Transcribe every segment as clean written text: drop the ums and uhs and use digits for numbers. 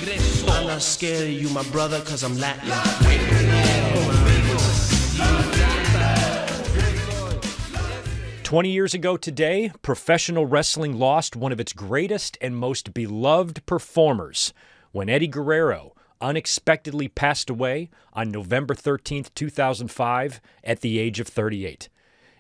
I'm not scared of you, my brother, cause I'm Latin. 20 years ago today, professional wrestling lost one of its greatest and most beloved performers when Eddie Guerrero unexpectedly passed away on November 13th, 2005, at the age of 38.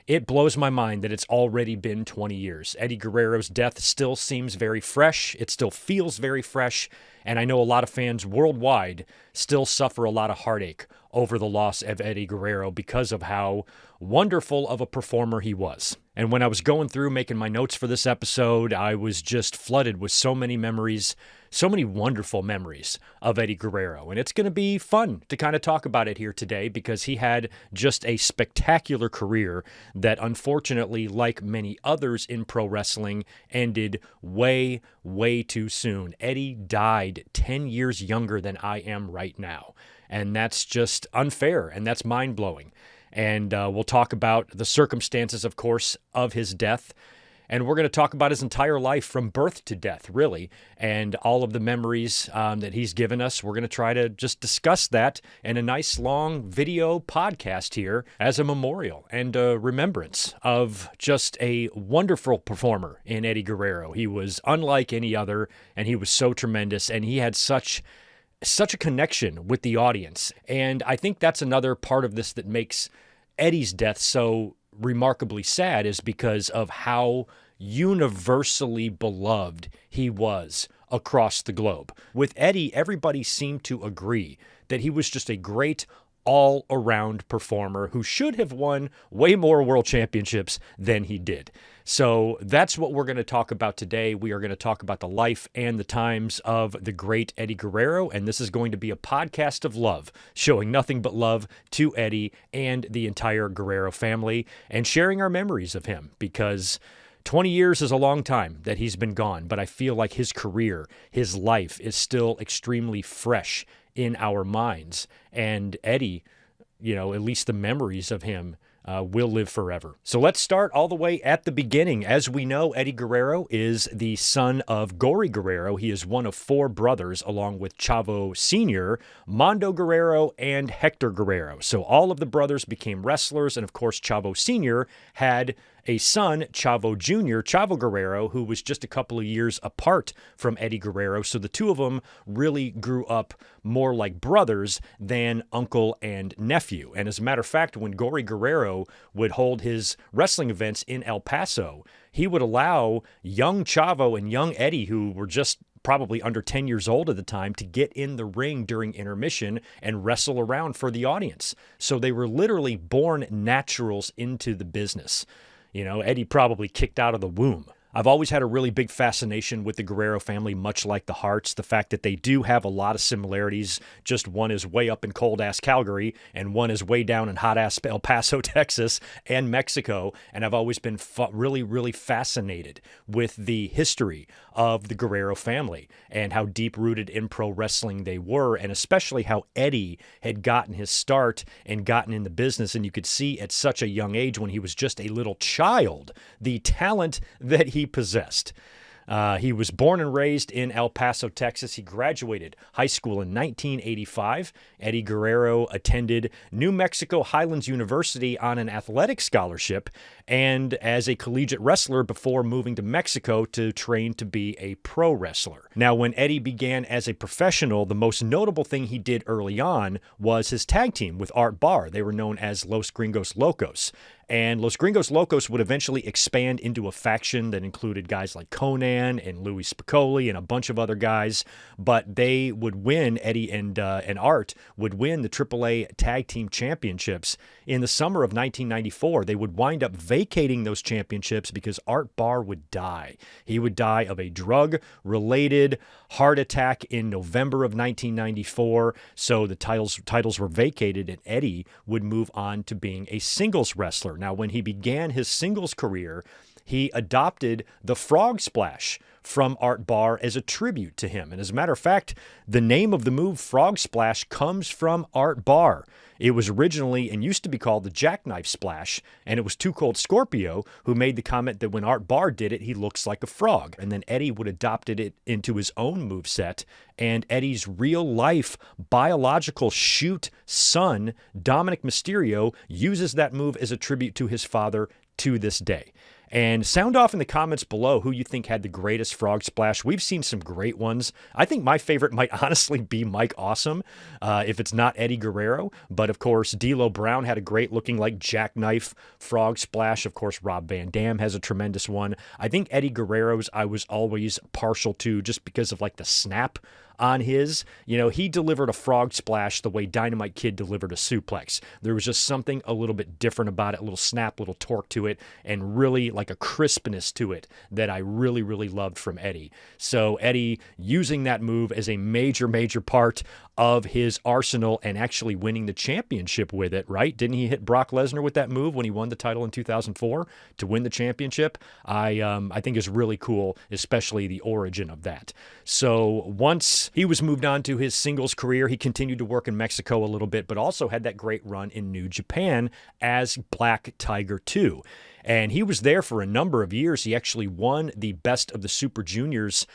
It blows my mind that it's already been 20 years. Eddie Guerrero's death still seems very fresh. It still feels very fresh. And I know a lot of fans worldwide still suffer a lot of heartache over the loss of Eddie Guerrero because of how wonderful of a performer he was. And when I was going through making my notes for this episode, I was just flooded with so many memories, so many wonderful memories of Eddie Guerrero. And it's going to be fun to kind of talk about it here today because he had just a spectacular career that unfortunately, like many others in pro wrestling, ended way, way too soon. Eddie died 10 years younger than I am right now. And that's just unfair, and that's mind-blowing. And we'll talk about the circumstances, of course, of his death. And we're going to talk about his entire life from birth to death, really, and all of the memories that he's given us. We're going to try to just discuss that in a nice long video podcast here as a memorial and a remembrance of just a wonderful performer in Eddie Guerrero. He was unlike any other, and he was so tremendous, and he had such a connection with the audience. And I think that's another part of this that makes Eddie's death so remarkably sad, is because of how universally beloved he was across the globe. With Eddie, everybody seemed to agree that he was just a great all-around performer who should have won way more world championships than he did. So that's what we're going to talk about today. We are going to talk about the life and the times of the great Eddie Guerrero, and this is going to be a podcast of love, showing nothing but love to Eddie and the entire Guerrero family, and sharing our memories of him, because 20 years is a long time that he's been gone, but I feel like his career, his life is still extremely fresh in our minds. And Eddie, at least the memories of him will live forever. So let's start all the way at the beginning. As we know, Eddie Guerrero is the son of Gory Guerrero. He is one of four brothers, along with Chavo Sr., Mondo Guerrero, and Hector Guerrero. So all of the brothers became wrestlers, and of course, Chavo Sr. had a son, Chavo Jr., Chavo Guerrero, who was just a couple of years apart from Eddie Guerrero. So the two of them really grew up more like brothers than uncle and nephew. And as a matter of fact, when Gory Guerrero would hold his wrestling events in El Paso, he would allow young Chavo and young Eddie, who were just probably under 10 years old at the time, to get in the ring during intermission and wrestle around for the audience. So they were literally born naturals into the business. Eddie probably kicked out of the womb. I've always had a really big fascination with the Guerrero family, much like the Harts. The fact that they do have a lot of similarities. Just one is way up in cold-ass Calgary, and one is way down in hot-ass El Paso, Texas, and Mexico. And I've always been really, really fascinated with the history of the Guerrero family and how deep-rooted in pro wrestling they were, and especially how Eddie had gotten his start and gotten in the business. And you could see at such a young age, when he was just a little child, the talent that he possessed. He was born and raised in El Paso, Texas. He graduated high school in 1985. Eddie Guerrero attended New Mexico Highlands University on an athletic scholarship and as a collegiate wrestler before moving to Mexico to train to be a pro wrestler. Now, when Eddie began as a professional, the most notable thing he did early on was his tag team with Art Barr. They were known as Los Gringos Locos. And Los Gringos Locos would eventually expand into a faction that included guys like Conan and Louis Spicoli and a bunch of other guys. But they would win, Eddie and Art would win the AAA Tag Team Championships in the summer of 1994. They would wind up vacating those championships because Art Barr would die. He would die of a drug-related heart attack in November of 1994. So the titles were vacated, and Eddie would move on to being a singles wrestler. Now, when he began his singles career, he adopted the frog splash from Art Barr as a tribute to him. And as a matter of fact, the name of the move, Frog Splash, comes from Art Barr. It was originally and used to be called the Jackknife Splash, and it was Too Cold Scorpio who made the comment that when Art Barr did it, he looks like a frog. And then Eddie would adopted it into his own moveset, and Eddie's real-life biological shoot son, Dominic Mysterio, uses that move as a tribute to his father to this day. And sound off in the comments below who you think had the greatest Frog Splash. We've seen some great ones. I think my favorite might honestly be Mike Awesome, if it's not Eddie Guerrero. But of course, D'Lo Brown had a great looking like jackknife Frog Splash. Of course, Rob Van Dam has a tremendous one. I think Eddie Guerrero's I was always partial to just because of like the snap on his. You know, he delivered a frog splash the way Dynamite Kid delivered a suplex. There was just something a little bit different about it, a little snap, a little torque to it, and really like a crispness to it that I really, really loved from Eddie. So Eddie using that move as a major, major part of his arsenal and actually winning the championship with it, right? Didn't he hit Brock Lesnar with that move when he won the title in 2004 to win the championship? I think is really cool, especially the origin of that. So once he was moved on to his singles career, he continued to work in Mexico a little bit, but also had that great run in New Japan as Black Tiger 2. And he was there for a number of years. He actually won the Best of the Super Juniors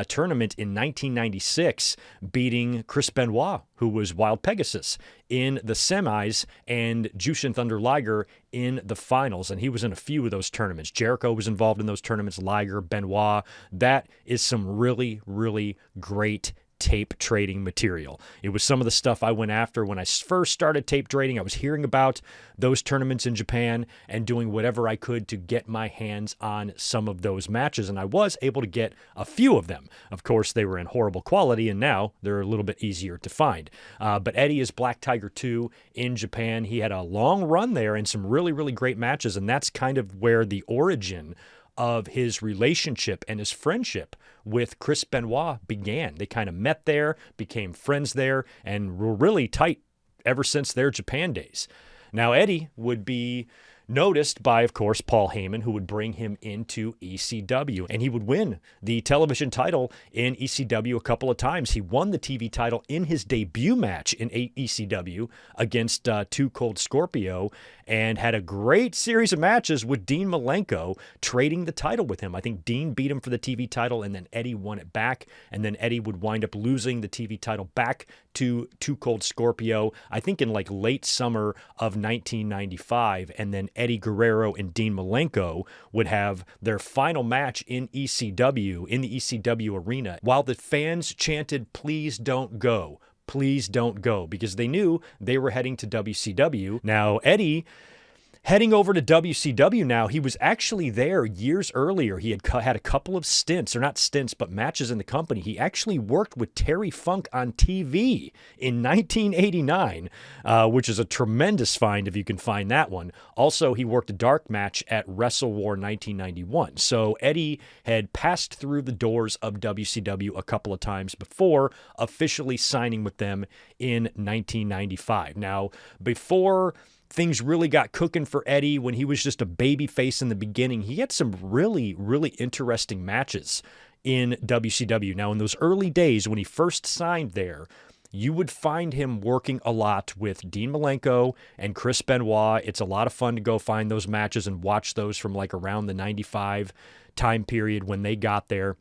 tournament in 1996, beating Chris Benoit, who was Wild Pegasus, in the semis, and Jushin Thunder Liger in the finals. And he was in a few of those tournaments. Jericho was involved in those tournaments, Liger, Benoit. That is some really, really great tape trading material. It was some of the stuff I went after when I first started tape trading. I was hearing about those tournaments in Japan and doing whatever I could to get my hands on some of those matches, and I was able to get a few of them. Of course, they were in horrible quality, and now they're a little bit easier to find. But Eddie is Black Tiger 2 in Japan. He had a long run there and some really, really great matches, and that's kind of where the origin of his relationship and his friendship with Chris Benoit began. They kind of met there, became friends there, and were really tight ever since their Japan days. Now, Eddie would be noticed by, of course, Paul Heyman, who would bring him into ECW, and he would win the television title in ECW a couple of times. He won the TV title in his debut match in ECW against Too Cold Scorpio, and had a great series of matches with Dean Malenko trading the title with him. I think Dean beat him for the TV title, and then Eddie won it back, and then Eddie would wind up losing the TV title back to Too Cold Scorpio, I think in like late summer of 1995, and then Eddie Guerrero and Dean Malenko would have their final match in ECW, in the ECW arena, while the fans chanted, "Please don't go. Please don't go," because they knew they were heading to WCW. Now, Eddie, heading over to WCW now, he was actually there years earlier. He had a couple of stints, or not stints, but matches in the company. He actually worked with Terry Funk on TV in 1989, which is a tremendous find if you can find that one. Also, he worked a dark match at Wrestle War 1991. So Eddie had passed through the doors of WCW a couple of times before officially signing with them in 1995. Now, before things really got cooking for Eddie, when he was just a baby face in the beginning, he had some really, really interesting matches in WCW. Now, in those early days when he first signed there, you would find him working a lot with Dean Malenko and Chris Benoit. It's a lot of fun to go find those matches and watch those from like around the 95 time period when they got there.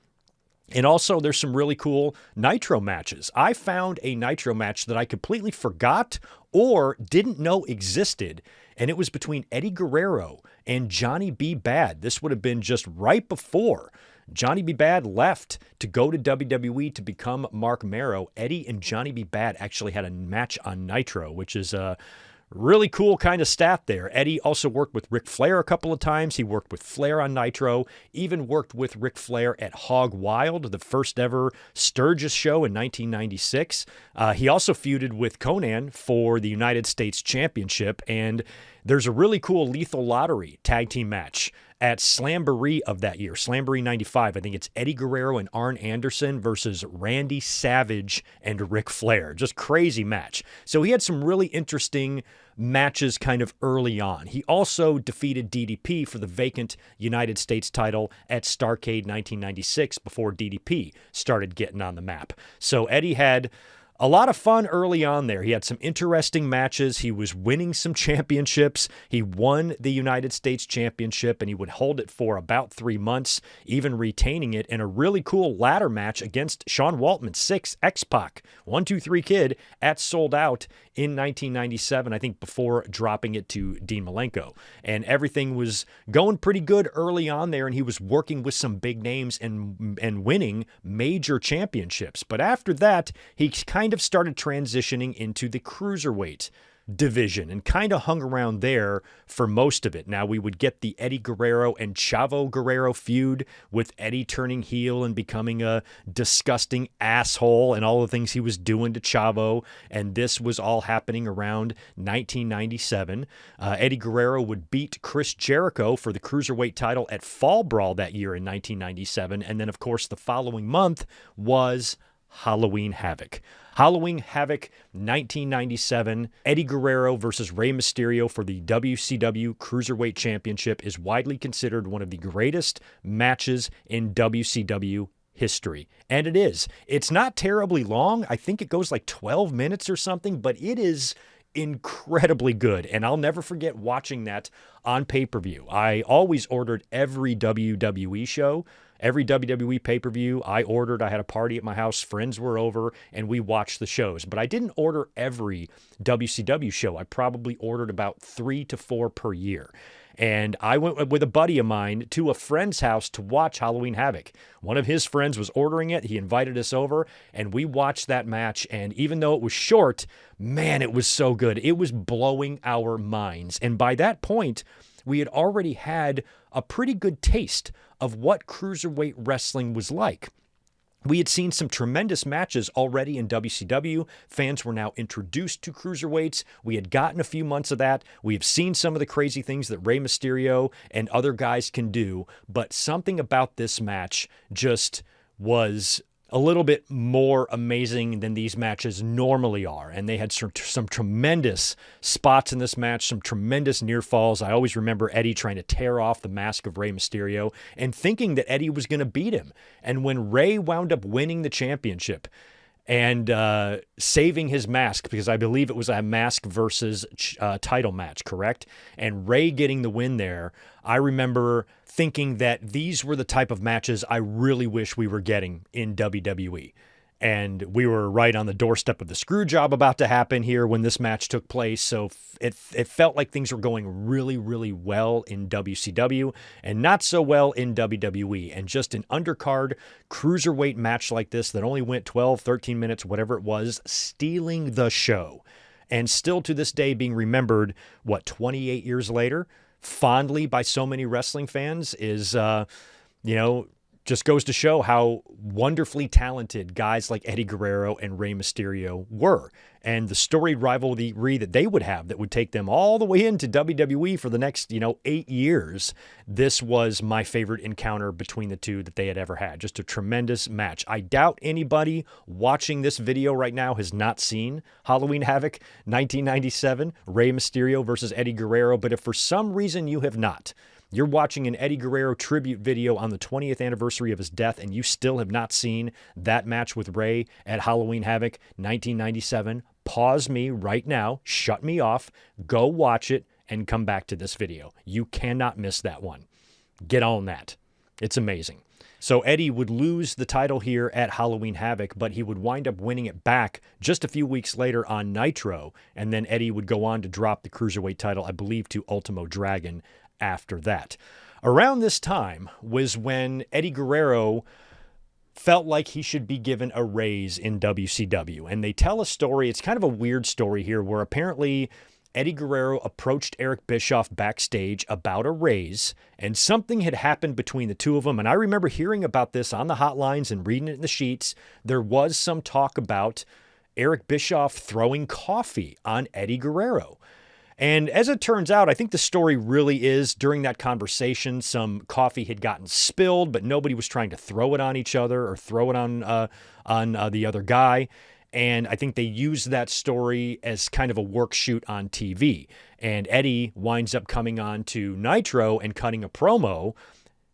And also, there's some really cool Nitro matches. I found a Nitro match that I completely forgot or didn't know existed, and it was between Eddie Guerrero and Johnny B. Bad. This would have been just right before Johnny B. Bad left to go to WWE to become Mark Marrow. Eddie and Johnny B. Bad actually had a match on Nitro, which is really cool kind of stat there. Eddie also worked with Ric Flair a couple of times. He worked with Flair on Nitro, even worked with Ric Flair at Hog Wild, the first ever Sturgis show in 1996. He also feuded with Conan for the United States Championship, and There's a really cool Lethal Lottery tag team match at Slamboree of that year, Slamboree 95. I think it's Eddie Guerrero and Arn Anderson versus Randy Savage and Ric Flair. Just crazy match. So he had some really interesting matches kind of early on. He also defeated DDP for the vacant United States title at Starrcade 1996 before DDP started getting on the map. So Eddie had a lot of fun early on there. He had some interesting matches. He was winning some championships. He won the United States Championship, and he would hold it for about 3 months, even retaining it in a really cool ladder match against Sean Waltman, 6 X-Pac, 1, 2, 3 Kid at Sold Out in 1997, I think before dropping it to Dean Malenko. And everything was going pretty good early on there, and he was working with some big names and winning major championships. But after that, he kind of started transitioning into the cruiserweight division and kind of hung around there for most of it. Now, we would get the Eddie Guerrero and Chavo Guerrero feud with Eddie turning heel and becoming a disgusting asshole and all the things he was doing to Chavo, and this was all happening around 1997. Eddie Guerrero would beat Chris Jericho for the cruiserweight title at Fall Brawl that year in 1997, and then, of course, the following month was Halloween Havoc. Halloween Havoc 1997, Eddie Guerrero versus Rey Mysterio for the WCW Cruiserweight Championship is widely considered one of the greatest matches in WCW history. And it is. It's not terribly long. I think it goes like 12 minutes or something, but it is incredibly good. And I'll never forget watching that on pay-per-view. I always ordered every WWE show. Every WWE pay-per-view I ordered. I had a party at my house. Friends were over, and we watched the shows. But I didn't order every WCW show. I probably ordered about 3 to 4 per year. And I went with a buddy of mine to a friend's house to watch Halloween Havoc. One of his friends was ordering it. He invited us over, and we watched that match. And even though it was short, man, it was so good. It was blowing our minds. And by that point, we had already had a pretty good taste of what cruiserweight wrestling was like. We had seen some tremendous matches already in WCW. Fans were now introduced to cruiserweights. We had gotten a few months of that. We have seen some of the crazy things that Rey Mysterio and other guys can do, but something about this match just was a little bit more amazing than these matches normally are. And they had some tremendous spots in this match, some tremendous near falls. I always remember Eddie trying to tear off the mask of Rey Mysterio and thinking that Eddie was going to beat him. And when Rey wound up winning the championship and saving his mask, because I believe it was a mask versus title match, correct? And Rey getting the win there, I remember thinking that these were the type of matches I really wish we were getting in WWE. And we were right on the doorstep of the screw job about to happen here when this match took place. So it felt like things were going really, really well in WCW and not so well in WWE. And just an undercard cruiserweight match like this that only went 12, 13 minutes, whatever it was, stealing the show. And still to this day being remembered, 28 years later, fondly by so many wrestling fans is, just goes to show how wonderfully talented guys like Eddie Guerrero and Rey Mysterio were, and the storied rivalry that they would have that would take them all the way into WWE for the next, 8 years. This was my favorite encounter between the two that they had ever had. Just a tremendous match. I doubt anybody watching this video right now has not seen Halloween Havoc 1997, Rey Mysterio versus Eddie Guerrero, but if for some reason you have not, you're watching an Eddie Guerrero tribute video on the 20th anniversary of his death, and you still have not seen that match with Rey at Halloween Havoc 1997, pause me right now, shut me off, go watch it, and come back to this video. You cannot miss that one. Get on that. It's amazing. So Eddie would lose the title here at Halloween Havoc, but he would wind up winning it back just a few weeks later on Nitro, and then Eddie would go on to drop the Cruiserweight title, I believe, to Ultimo Dragon after that. Around this time was when Eddie Guerrero felt like he should be given a raise in WCW. And they tell a story, it's kind of a weird story here, where apparently Eddie Guerrero approached Eric Bischoff backstage about a raise, and something had happened between the two of them. And I remember hearing about this on the hotlines and reading it in the sheets. There was some talk about Eric Bischoff throwing coffee on Eddie Guerrero. And as it turns out, I think the story really is during that conversation, some coffee had gotten spilled, but nobody was trying to throw it on each other or throw it on the other guy. And I think they used that story as kind of a work shoot on TV. And Eddie winds up coming on to Nitro and cutting a promo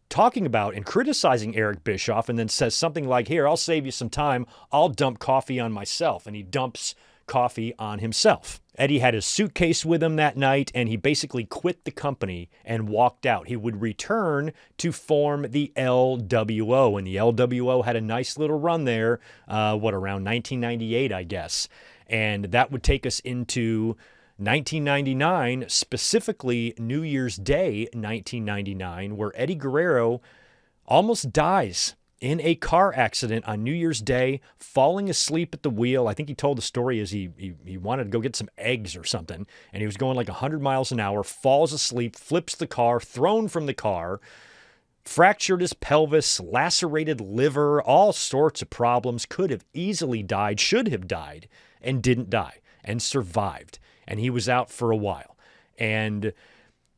talking about and criticizing Eric Bischoff, and then says something like, here, I'll save you some time. I'll dump coffee on myself. And he dumps coffee on himself. Eddie had his suitcase with him that night, and he basically quit the company and walked out. He would return to form the LWO, and the LWO had a nice little run there, around 1998, I guess. And that would take us into 1999, specifically New Year's Day 1999, where Eddie Guerrero almost dies in a car accident on New Year's Day, falling asleep at the wheel. I think he told the story as he wanted to go get some eggs or something, and he was going like 100 miles an hour, falls asleep, flips the car, thrown from the car, fractured his pelvis, lacerated liver, all sorts of problems, could have easily died, should have died, and didn't die, and survived. And he was out for a while. And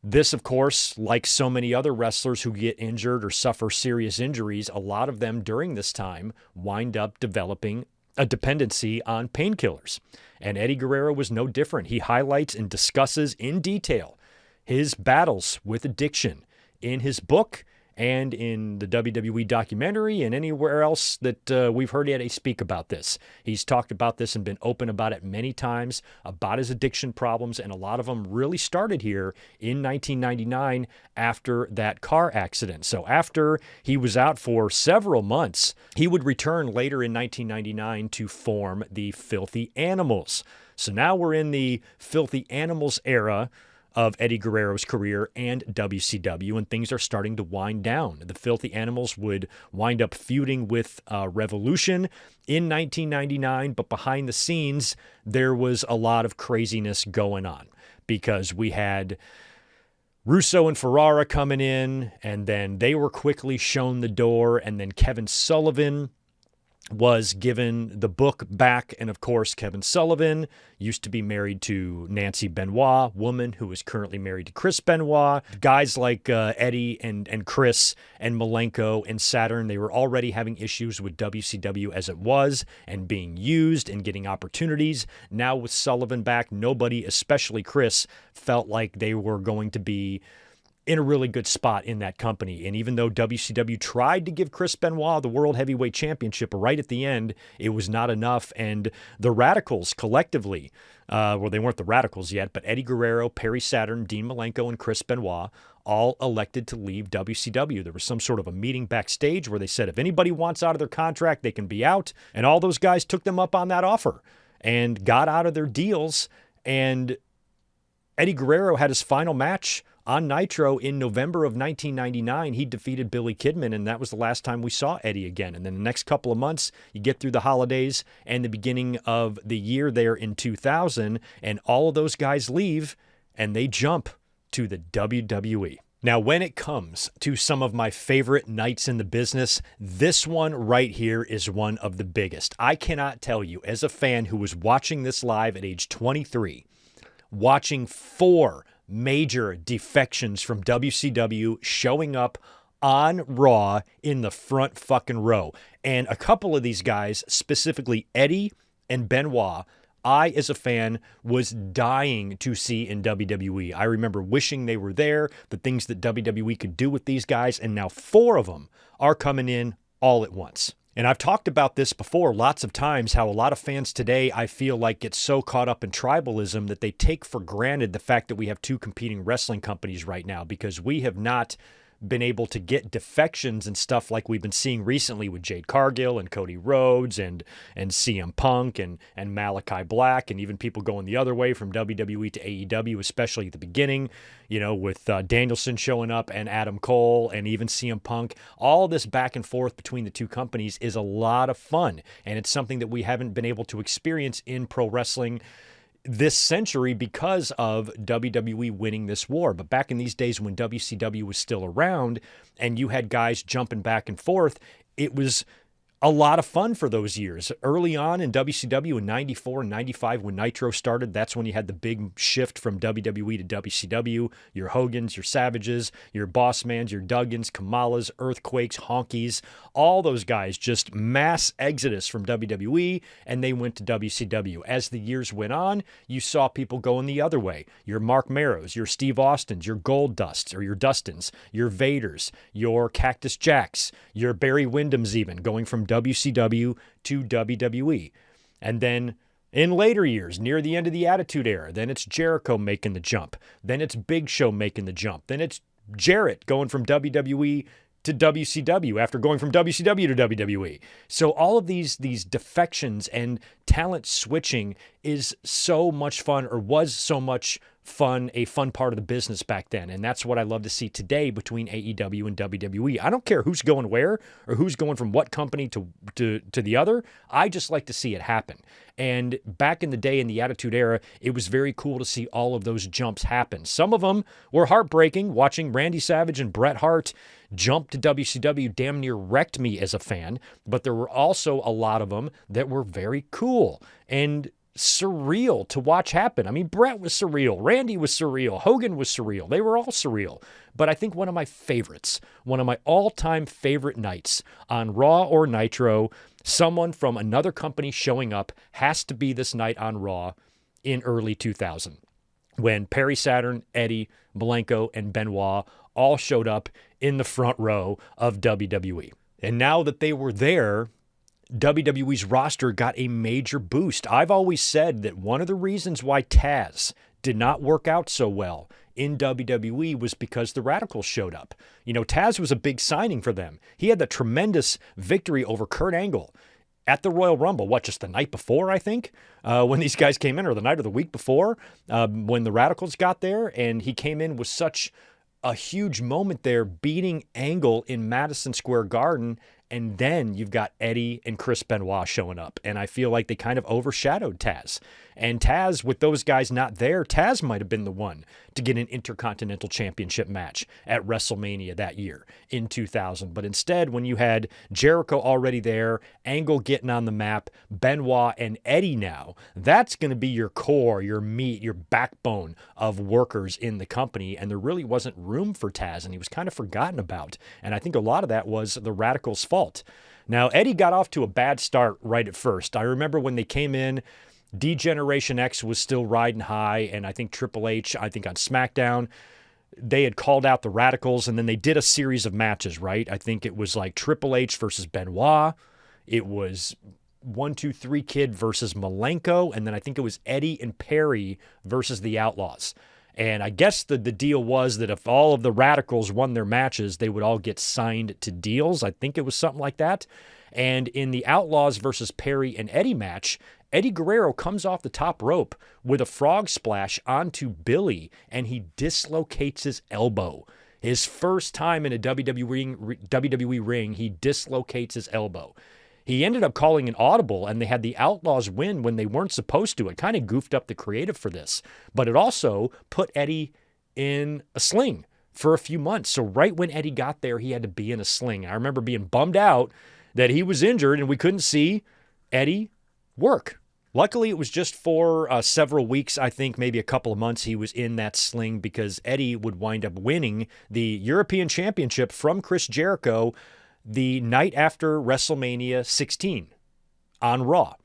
this, of course, like so many other wrestlers who get injured or suffer serious injuries, a lot of them during this time wind up developing a dependency on painkillers. And Eddie Guerrero was no different. He highlights and discusses in detail his battles with addiction in his book and in the WWE documentary and anywhere else that we've heard Eddie speak about this. He's talked about this and been open about it many times, about his addiction problems, and a lot of them really started here in 1999 after that car accident. So after he was out for several months, he would return later in 1999 to form the Filthy Animals. So now we're in the Filthy Animals era of Eddie Guerrero's career and WCW, and things are starting to wind down. The Filthy Animals would wind up feuding with Revolution in 1999, but behind the scenes, there was a lot of craziness going on because we had Russo and Ferrara coming in, and then they were quickly shown the door, and then Kevin Sullivan was given the book back. And of course, Kevin Sullivan used to be married to Nancy Benoit, woman who is currently married to Chris Benoit. Guys like Eddie and Chris and Malenko and Saturn, they were already having issues with WCW as it was and being used and getting opportunities. Now with Sullivan back, nobody, especially Chris, felt like they were going to be in a really good spot in that company. And even though WCW tried to give Chris Benoit the World Heavyweight Championship right at the end, it was not enough. And the Radicals collectively, well, they weren't the Radicals yet, but Eddie Guerrero, Perry Saturn, Dean Malenko, and Chris Benoit all elected to leave WCW. There was some sort of a meeting backstage where they said if anybody wants out of their contract, they can be out. And all those guys took them up on that offer and got out of their deals. And Eddie Guerrero had his final match on Nitro in November of 1999. He defeated Billy Kidman, and that was the last time we saw Eddie again. And then the next couple of months, you get through the holidays and the beginning of the year there in 2000, and all of those guys leave, and they jump to the WWE. Now, when it comes to some of my favorite nights in the business, this one right here is one of the biggest. I cannot tell you, as a fan who was watching this live at age 23, watching 4 major defections from WCW showing up on Raw in the front fucking row. And a couple of these guys, specifically Eddie and Benoit, I, as a fan, was dying to see in WWE. I remember wishing they were there, the things that WWE could do with these guys, and now 4 of them are coming in all at once. And I've talked about this before lots of times, how a lot of fans today, I feel like, get so caught up in tribalism that they take for granted the fact that we have 2 competing wrestling companies right now, because we have not been able to get defections and stuff like we've been seeing recently with Jade Cargill and Cody Rhodes and CM Punk and Malachi Black, and even people going the other way from WWE to AEW, especially at the beginning, you know, with Danielson showing up and Adam Cole and even CM Punk. All this back and forth between the 2 companies is a lot of fun, and it's something that we haven't been able to experience in pro wrestling this century because of WWE winning this war. But back in these days when WCW was still around and you had guys jumping back and forth, it was a lot of fun for those years. Early on in WCW in 94 and 95 when Nitro started, that's when you had the big shift from WWE to WCW. Your Hogans, your Savages, your Bossmans, your Duggans, Kamalas, Earthquakes, Honkies, all those guys just mass exodus from WWE, and they went to WCW. As the years went on, you saw people going the other way. Your Mark Marrows, your Steve Austins, your Gold Dusts, or your Dustins, your Vaders, your Cactus Jacks, your Barry Windhams even, going from WCW to WWE. And then in later years, near the end of the Attitude Era, then it's Jericho making the jump. Then it's Big Show making the jump. Then it's Jarrett going from WWE to WCW after going from WCW to WWE. So all of these defections and talent switching is so much fun, or was so much fun, a fun part of the business back then. And that's what I love to see today between AEW and WWE. I don't care who's going where or who's going from what company to the other. I just like to see it happen. And back in the day in the Attitude Era, it was very cool to see all of those jumps happen. Some of them were heartbreaking. Watching Randy Savage and Bret Hart jump to WCW damn near wrecked me as a fan, but there were also a lot of them that were very cool and surreal to watch happen. I mean, Bret was surreal, Randy was surreal, Hogan was surreal. They were all surreal. But I think one of my favorites, one of my all-time favorite nights on Raw or Nitro, someone from another company showing up, has to be this night on Raw in early 2000, when Perry Saturn, Eddie, Malenko, and Benoit all showed up in the front row of WWE. And now that they were there, WWE's roster got a major boost. I've always said that one of the reasons why Taz did not work out so well in WWE was because the Radicals showed up. You know, Taz was a big signing for them. He had the tremendous victory over Kurt Angle at the Royal Rumble, just the night before, I think, when these guys came in, or the night or the week before, when the Radicals got there, and he came in with such a huge moment there, beating Angle in Madison Square Garden. And then you've got Eddie and Chris Benoit showing up. And I feel like they kind of overshadowed Taz. And Taz, with those guys not there, Taz might have been the one to get an Intercontinental Championship match at WrestleMania that year in 2000. But instead, when you had Jericho already there, Angle getting on the map, Benoit and Eddie now, that's going to be your core, your meat, your backbone of workers in the company. And there really wasn't room for Taz, and he was kind of forgotten about. And I think a lot of that was the Radicals' fault. Now, Eddie got off to a bad start right at first. I remember when they came in, D-Generation X was still riding high, and I think Triple H, on SmackDown, they had called out the Radicals, and then they did a series of matches, right? I think it was like Triple H versus Benoit. It was 1, 2, 3 Kid versus Malenko, and then I think it was Eddie and Perry versus the Outlaws. And I guess the deal was that if all of the Radicals won their matches, they would all get signed to deals. I think it was something like that. And in the Outlaws versus Perry and Eddie match, Eddie Guerrero comes off the top rope with a frog splash onto Billy, and he dislocates his elbow. His first time in a WWE ring, he dislocates his elbow. He ended up calling an audible, and they had the Outlaws win when they weren't supposed to. It kind of goofed up the creative for this. But it also put Eddie in a sling for a few months. So right when Eddie got there, he had to be in a sling. I remember being bummed out that he was injured and we couldn't see Eddie work. Luckily, it was just for several weeks, I think maybe a couple of months he was in that sling, because Eddie would wind up winning the European Championship from Chris Jericho the night after WrestleMania 16 on Raw.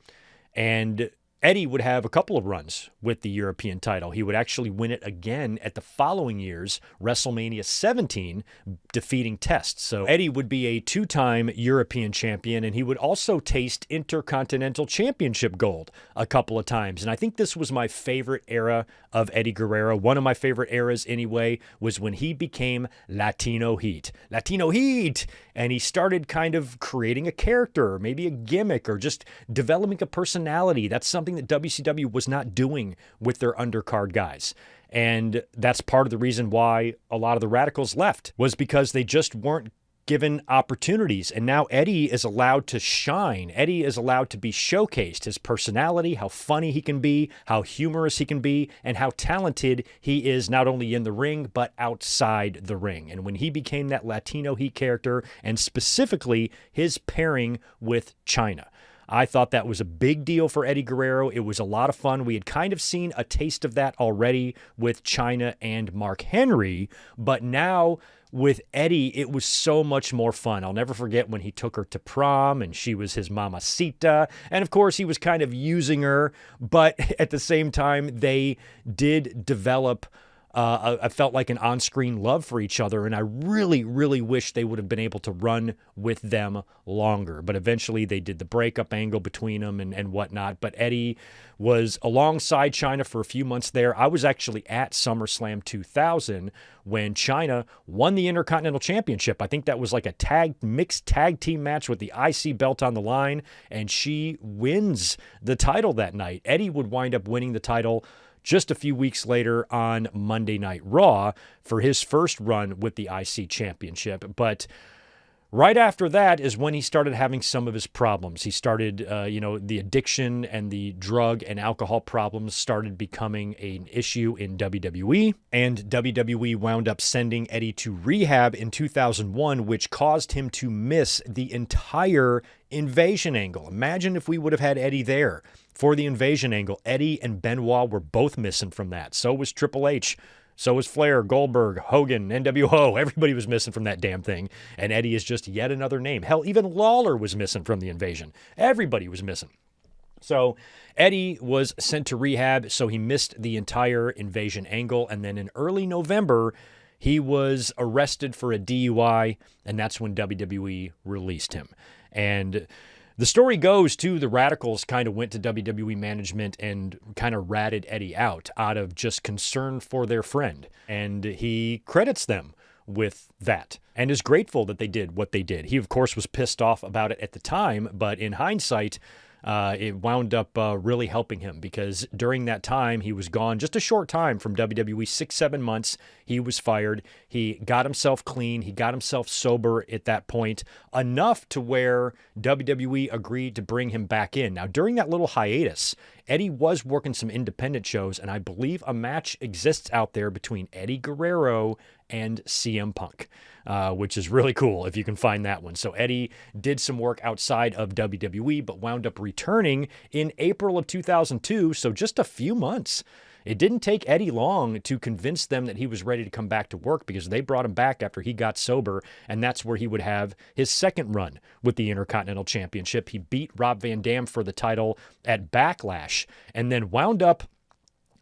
And Eddie would have a couple of runs with the European title. He would actually win it again at the following year's WrestleMania 17, defeating Test. So Eddie would be a 2-time European champion, and he would also taste Intercontinental Championship gold a couple of times. And I think this was my favorite era of Eddie Guerrero. One of my favorite eras anyway was when he became Latino Heat. Latino Heat! And he started kind of creating a character, or maybe a gimmick, or just developing a personality. That's something that WCW was not doing with their undercard guys. And that's part of the reason why a lot of the Radicals left, was because they just weren't given opportunities, and now Eddie is allowed to shine. Eddie is allowed to be showcased, his personality, how funny he can be, how humorous he can be, and how talented he is not only in the ring, but outside the ring. And when he became that Latino Heat character, and specifically his pairing with China, I thought that was a big deal for Eddie Guerrero. It was a lot of fun. We had kind of seen a taste of that already with China and Mark Henry, but now with Eddie, it was so much more fun. I'll never forget when he took her to prom and she was his mamacita. And of course, he was kind of using her, but at the same time, they did develop I felt like an on-screen love for each other, and I really, really wish they would have been able to run with them longer. But eventually they did the breakup angle between them and whatnot. But Eddie was alongside China for a few months there. I was actually at SummerSlam 2000 when China won the Intercontinental Championship. I think that was like a mixed tag team match with the IC belt on the line, and she wins the title that night. Eddie would wind up winning the title just a few weeks later on Monday Night Raw for his first run with the IC Championship. But right after that is when he started having some of his problems. He started, the addiction and the drug and alcohol problems started becoming an issue in WWE. And WWE wound up sending Eddie to rehab in 2001, which caused him to miss the entire Invasion angle. Imagine if we would have had Eddie there for the Invasion angle. Eddie and Benoit were both missing from that. So was Triple H. So was Flair, Goldberg, Hogan, NWO. Everybody was missing from that damn thing. And Eddie is just yet another name. Hell, even Lawler was missing from the Invasion. Everybody was missing. So Eddie was sent to rehab, so he missed the entire Invasion angle. And then in early November, he was arrested for a DUI, and that's when WWE released him. And the story goes, too, the Radicals kind of went to WWE management and kind of ratted Eddie out of just concern for their friend. And he credits them with that and is grateful that they did what they did. He, of course, was pissed off about it at the time, but in hindsight, it wound up really helping him because during that time, he was gone just a short time from WWE, 6-7 months. He was fired. He got himself clean. He got himself sober at that point, enough to where WWE agreed to bring him back in. Now, during that little hiatus, Eddie was working some independent shows, and I believe a match exists out there between Eddie Guerrero and CM Punk, which is really cool if you can find that one. So Eddie did some work outside of WWE, but wound up returning in April of 2002, so just a few months. It didn't take Eddie long to convince them that he was ready to come back to work because they brought him back after he got sober, and that's where he would have his second run with the Intercontinental Championship. He beat Rob Van Dam for the title at Backlash and then wound up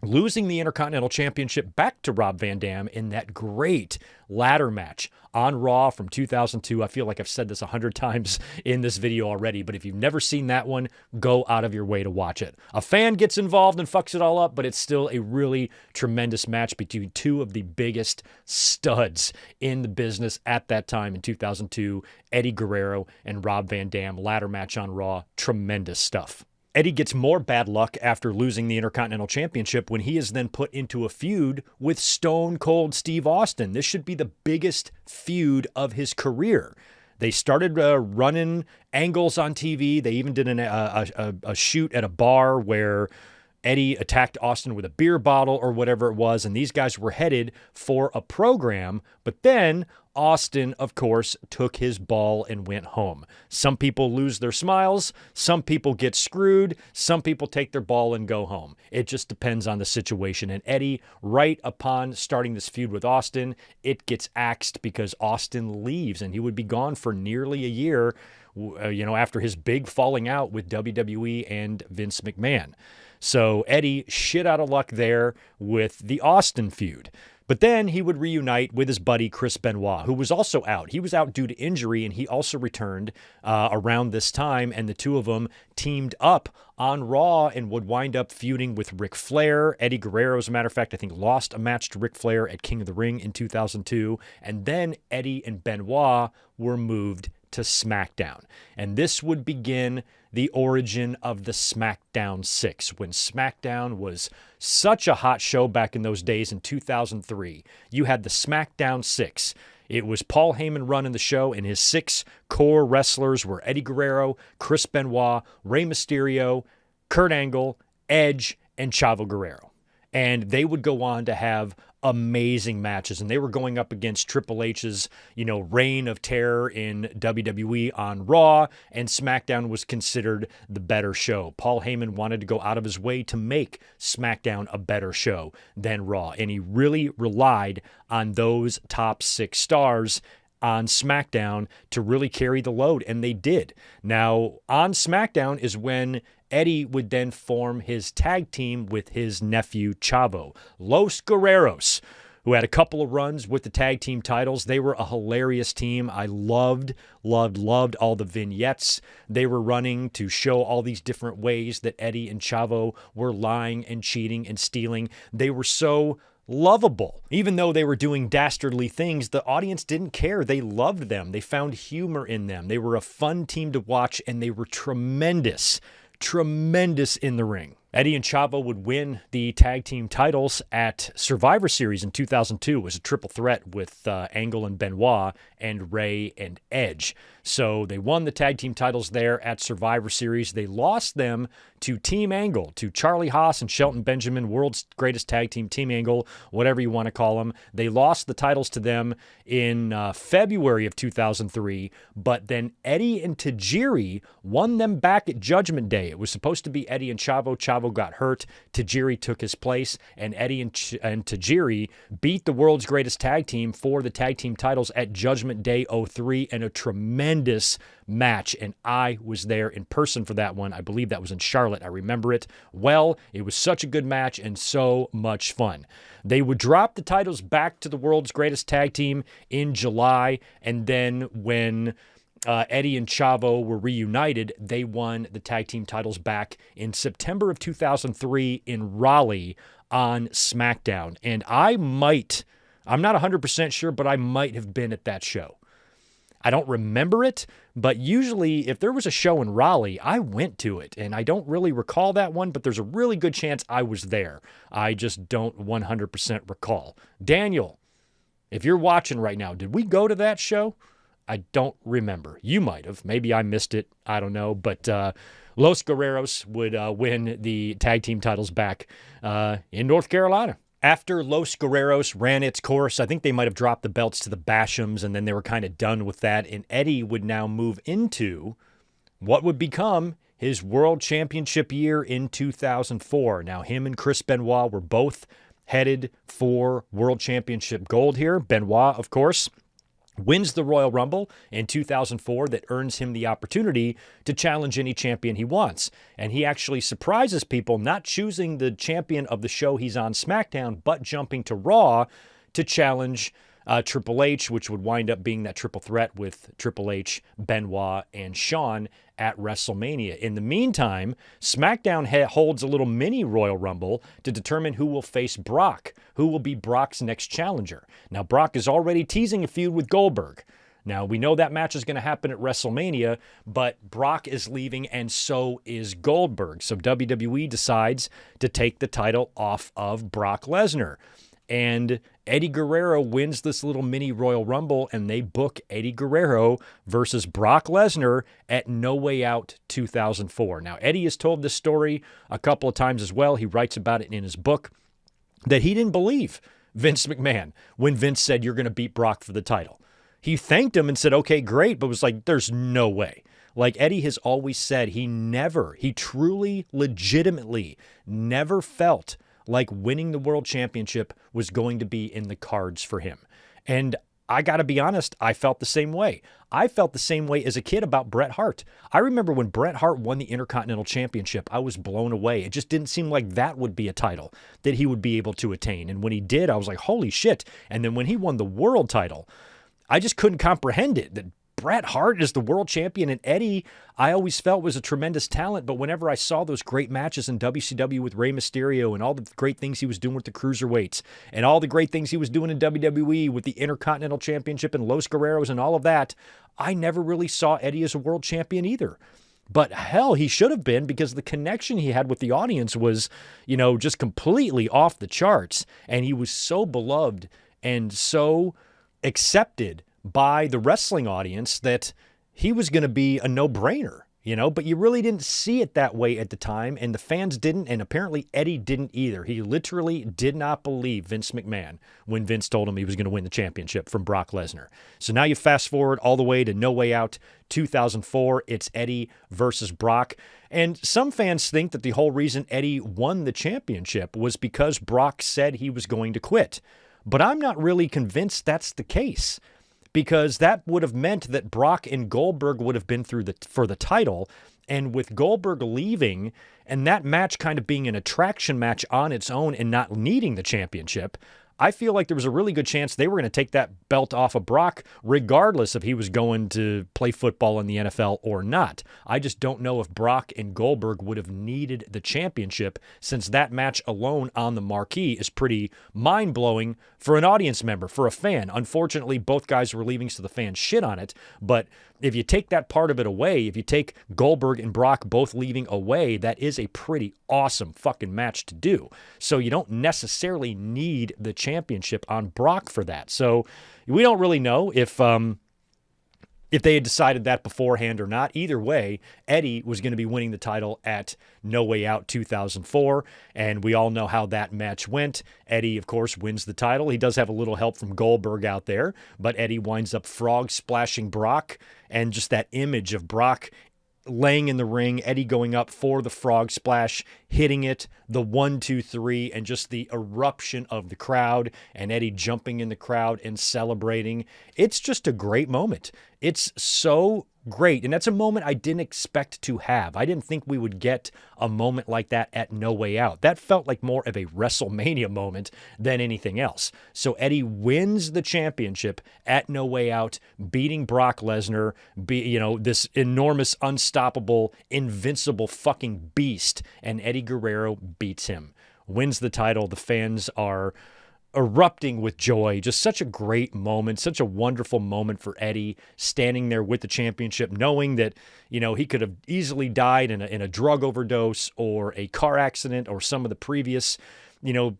losing the Intercontinental Championship back to Rob Van Dam in that great ladder match on Raw from 2002. I feel like I've said this 100 times in this video already, but if you've never seen that one, go out of your way to watch it. A fan gets involved and fucks it all up, but it's still a really tremendous match between two of the biggest studs in the business at that time in 2002, Eddie Guerrero and Rob Van Dam. Ladder match on Raw. Tremendous stuff. Eddie gets more bad luck after losing the Intercontinental Championship when he is then put into a feud with Stone Cold Steve Austin. This should be the biggest feud of his career. They started running angles on TV. They even did a shoot at a bar where Eddie attacked Austin with a beer bottle or whatever it was, and these guys were headed for a program, but then Austin, of course, took his ball and went home. Some people lose their smiles, some people get screwed, some people take their ball and go home. It just depends on the situation. And Eddie, right upon starting this feud with Austin, it gets axed because Austin leaves, and he would be gone for nearly a year, after his big falling out with WWE and Vince McMahon. So Eddie shit out of luck there with the Austin feud. But then he would reunite with his buddy Chris Benoit, who was also out. He was out due to injury, and he also returned around this time, and the two of them teamed up on Raw and would wind up feuding with Ric Flair. Eddie Guerrero, as a matter of fact, I think lost a match to Ric Flair at King of the Ring in 2002, and then Eddie and Benoit were moved to SmackDown. And this would begin the origin of the SmackDown 6, when SmackDown was such a hot show back in those days in 2003. You had the SmackDown 6. It was Paul Heyman running the show, and his 6 core wrestlers were Eddie Guerrero, Chris Benoit, Rey Mysterio, Kurt Angle, Edge, and Chavo Guerrero. And they would go on to have amazing matches, and they were going up against Triple H's, reign of terror in WWE on Raw, and SmackDown was considered the better show. Paul Heyman wanted to go out of his way to make SmackDown a better show than Raw, and he really relied on those top 6 stars on SmackDown to really carry the load, and they did. Now, on SmackDown is when Eddie would then form his tag team with his nephew Chavo, Los Guerreros, who had a couple of runs with the tag team titles. They were a hilarious team. I loved all the vignettes they were running to show all these different ways that Eddie and Chavo were lying and cheating and stealing. They were so lovable. Even though they were doing dastardly things, the audience didn't care. They loved them. They found humor in them. They were a fun team to watch, and they were tremendous in the ring. Eddie and Chavo would win the tag team titles at Survivor Series in 2002. It was a triple threat with Angle and Benoit and Rey and Edge. So they won the tag team titles there at Survivor Series. They lost them to Team Angle, to Charlie Haas and Shelton Benjamin, world's greatest tag team, Team Angle, whatever you want to call them. They lost the titles to them in February of 2003, but then Eddie and Tajiri won them back at Judgment Day. It was supposed to be Eddie and Chavo. Chavo got hurt. Tajiri took his place, and Eddie and Tajiri beat the world's greatest tag team for the tag team titles at Judgment Day 03 in a tremendous match, and I was there in person for that one. I believe that was in Charlotte. I remember it well. It was such a good match and so much fun. They would drop the titles back to the world's greatest tag team in July, and then when Eddie and Chavo were reunited, they won the tag team titles back in September of 2003 in Raleigh on SmackDown. And I'm not 100% sure, but I might have been at that show. I don't remember it, but usually if there was a show in Raleigh, I went to it, and I don't really recall that one, but there's a really good chance I was there. I just don't 100% recall. Daniel, if you're watching right now, did we go to that show? I don't remember. You might have. Maybe I missed it. I don't know, but Los Guerreros would win the tag team titles back in North Carolina. After Los Guerreros ran its course, I think they might have dropped the belts to the Bashams, and then they were kind of done with that. And Eddie would now move into what would become his world championship year in 2004. Now, him and Chris Benoit were both headed for world championship gold here. Benoit, of course, wins the Royal Rumble in 2004 that earns him the opportunity to challenge any champion he wants. And he actually surprises people, not choosing the champion of the show he's on SmackDown, but jumping to Raw to challenge Triple H, which would wind up being that triple threat with Triple H, Benoit, and Shawn at WrestleMania. In the meantime, SmackDown holds a little mini Royal Rumble to determine who will face Brock, who will be Brock's next challenger. Now, Brock is already teasing a feud with Goldberg. Now, we know that match is going to happen at WrestleMania, but Brock is leaving, and so is Goldberg. So WWE decides to take the title off of Brock Lesnar. And Eddie Guerrero wins this little mini Royal Rumble, and they book Eddie Guerrero versus Brock Lesnar at No Way Out 2004. Now, Eddie has told this story a couple of times as well. He writes about it in his book that he didn't believe Vince McMahon when Vince said, "You're going to beat Brock for the title." He thanked him and said, "Okay, great," but was like, there's no way. Like Eddie has always said, he truly, legitimately never felt like winning the world championship was going to be in the cards for him. And I got to be honest, I felt the same way. I felt the same way as a kid about Bret Hart. I remember when Bret Hart won the Intercontinental Championship, I was blown away. It just didn't seem like that would be a title that he would be able to attain. And when he did, I was like, holy shit. And then when he won the world title, I just couldn't comprehend it, that Bret Hart is the world champion, and Eddie, I always felt was a tremendous talent, but whenever I saw those great matches in WCW with Rey Mysterio and all the great things he was doing with the Cruiserweights and all the great things he was doing in WWE with the Intercontinental Championship and Los Guerreros and all of that, I never really saw Eddie as a world champion either. But hell, he should have been, because the connection he had with the audience was, just completely off the charts, and he was so beloved and so accepted by the wrestling audience that he was going to be a no-brainer, but you really didn't see it that way at the time, and the fans didn't, and apparently Eddie didn't either. He literally did not believe Vince McMahon when Vince told him he was going to win the championship from Brock Lesnar. So now you fast forward all the way to No Way Out 2004. It's Eddie versus Brock. And some fans think that the whole reason Eddie won the championship was because Brock said he was going to quit. But I'm not really convinced that's the case, because that would have meant that Brock and Goldberg would have been through for the title. And with Goldberg leaving and that match kind of being an attraction match on its own and not needing the championship, I feel like there was a really good chance they were going to take that belt off of Brock regardless if he was going to play football in the NFL or not. I just don't know if Brock and Goldberg would have needed the championship, since that match alone on the marquee is pretty mind-blowing for an audience member, for a fan. Unfortunately, both guys were leaving, so the fans shit on it. But if you take that part of it away, if you take Goldberg and Brock both leaving away, that is a pretty awesome fucking match to do. So you don't necessarily need the championship on Brock for that. So we don't really know if they had decided that beforehand or not. Either way, Eddie was going to be winning the title at No Way Out 2004, and we all know how that match went. Eddie, of course, wins the title. He does have a little help from Goldberg out there, but Eddie winds up frog splashing Brock, and just that image of Brock laying in the ring, Eddie going up for the frog splash, hitting it, the 1, 2, 3, and just the eruption of the crowd, and Eddie jumping in the crowd and celebrating. It's just a great moment. It's so great, and that's a moment I didn't expect to have. I didn't think we would get a moment like that at No Way Out. That felt like more of a WrestleMania moment than anything else. So Eddie wins the championship at No Way Out, beating Brock Lesnar, this enormous, unstoppable, invincible fucking beast, and Eddie Guerrero beats him, wins the title. The fans are erupting with joy. Just such a great moment, such a wonderful moment for Eddie, standing there with the championship, knowing that, he could have easily died in a drug overdose or a car accident or some of the previous,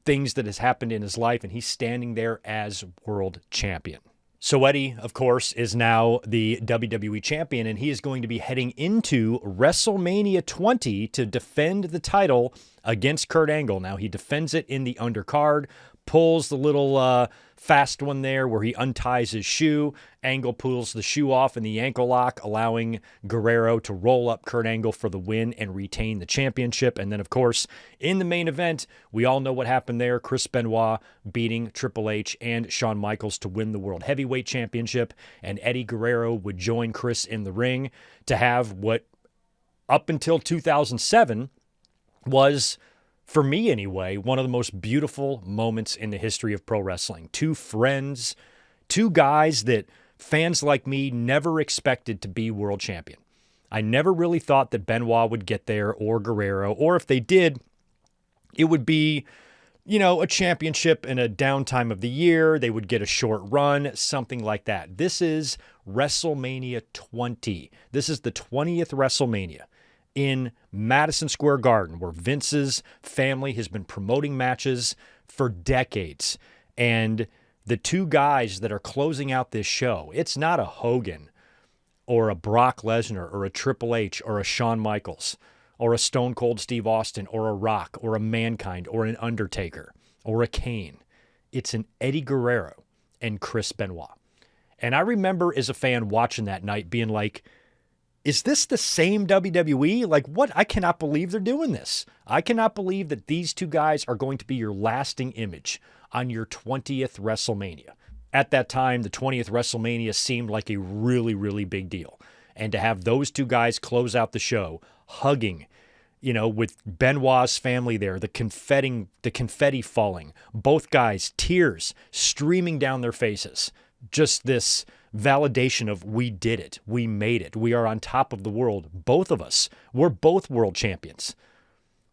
things that has happened in his life, and he's standing there as world champion. So Eddie, of course, is now the WWE champion, and he is going to be heading into WrestleMania 20 to defend the title against Kurt Angle. Now, he defends it in the undercard, pulls the little fast one there where he unties his shoe. Angle pulls the shoe off in the ankle lock, allowing Guerrero to roll up Kurt Angle for the win and retain the championship. And then, of course, in the main event, we all know what happened there. Chris Benoit beating Triple H and Shawn Michaels to win the World Heavyweight Championship. And Eddie Guerrero would join Chris in the ring to have what, up until 2007, was, for me anyway, one of the most beautiful moments in the history of pro wrestling. Two friends, two guys that fans like me never expected to be world champion. I never really thought that Benoit would get there, or Guerrero, or if they did, it would be, a championship in a downtime of the year. They would get a short run, something like that. This is WrestleMania 20. This is the 20th WrestleMania in Madison Square Garden, where Vince's family has been promoting matches for decades. And the two guys that are closing out this show, it's not a Hogan or a Brock Lesnar or a Triple H or a Shawn Michaels or a Stone Cold Steve Austin or a Rock or a Mankind or an Undertaker or a Kane. It's an Eddie Guerrero and Chris Benoit. And I remember as a fan watching that night being like, is this the same WWE? Like, what? I cannot believe they're doing this. I cannot believe that these two guys are going to be your lasting image on your 20th WrestleMania. At that time, the 20th WrestleMania seemed like a really, really big deal. And to have those two guys close out the show, hugging, with Benoit's family there, the confetti falling, both guys, tears streaming down their faces. Just this validation of, we did it. We made it. We are on top of the world. Both of us. We're both world champions.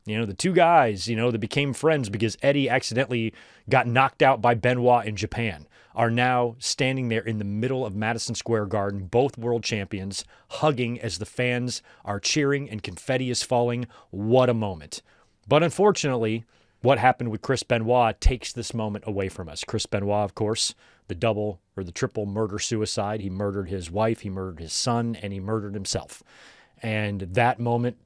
The two guys, that became friends because Eddie accidentally got knocked out by Benoit in Japan, are now standing there in the middle of Madison Square Garden, both world champions, hugging as the fans are cheering and confetti is falling. What a moment. But unfortunately, what happened with Chris Benoit takes this moment away from us. Chris Benoit, of course, the double or the triple murder-suicide. He murdered his wife, he murdered his son, and he murdered himself. And that moment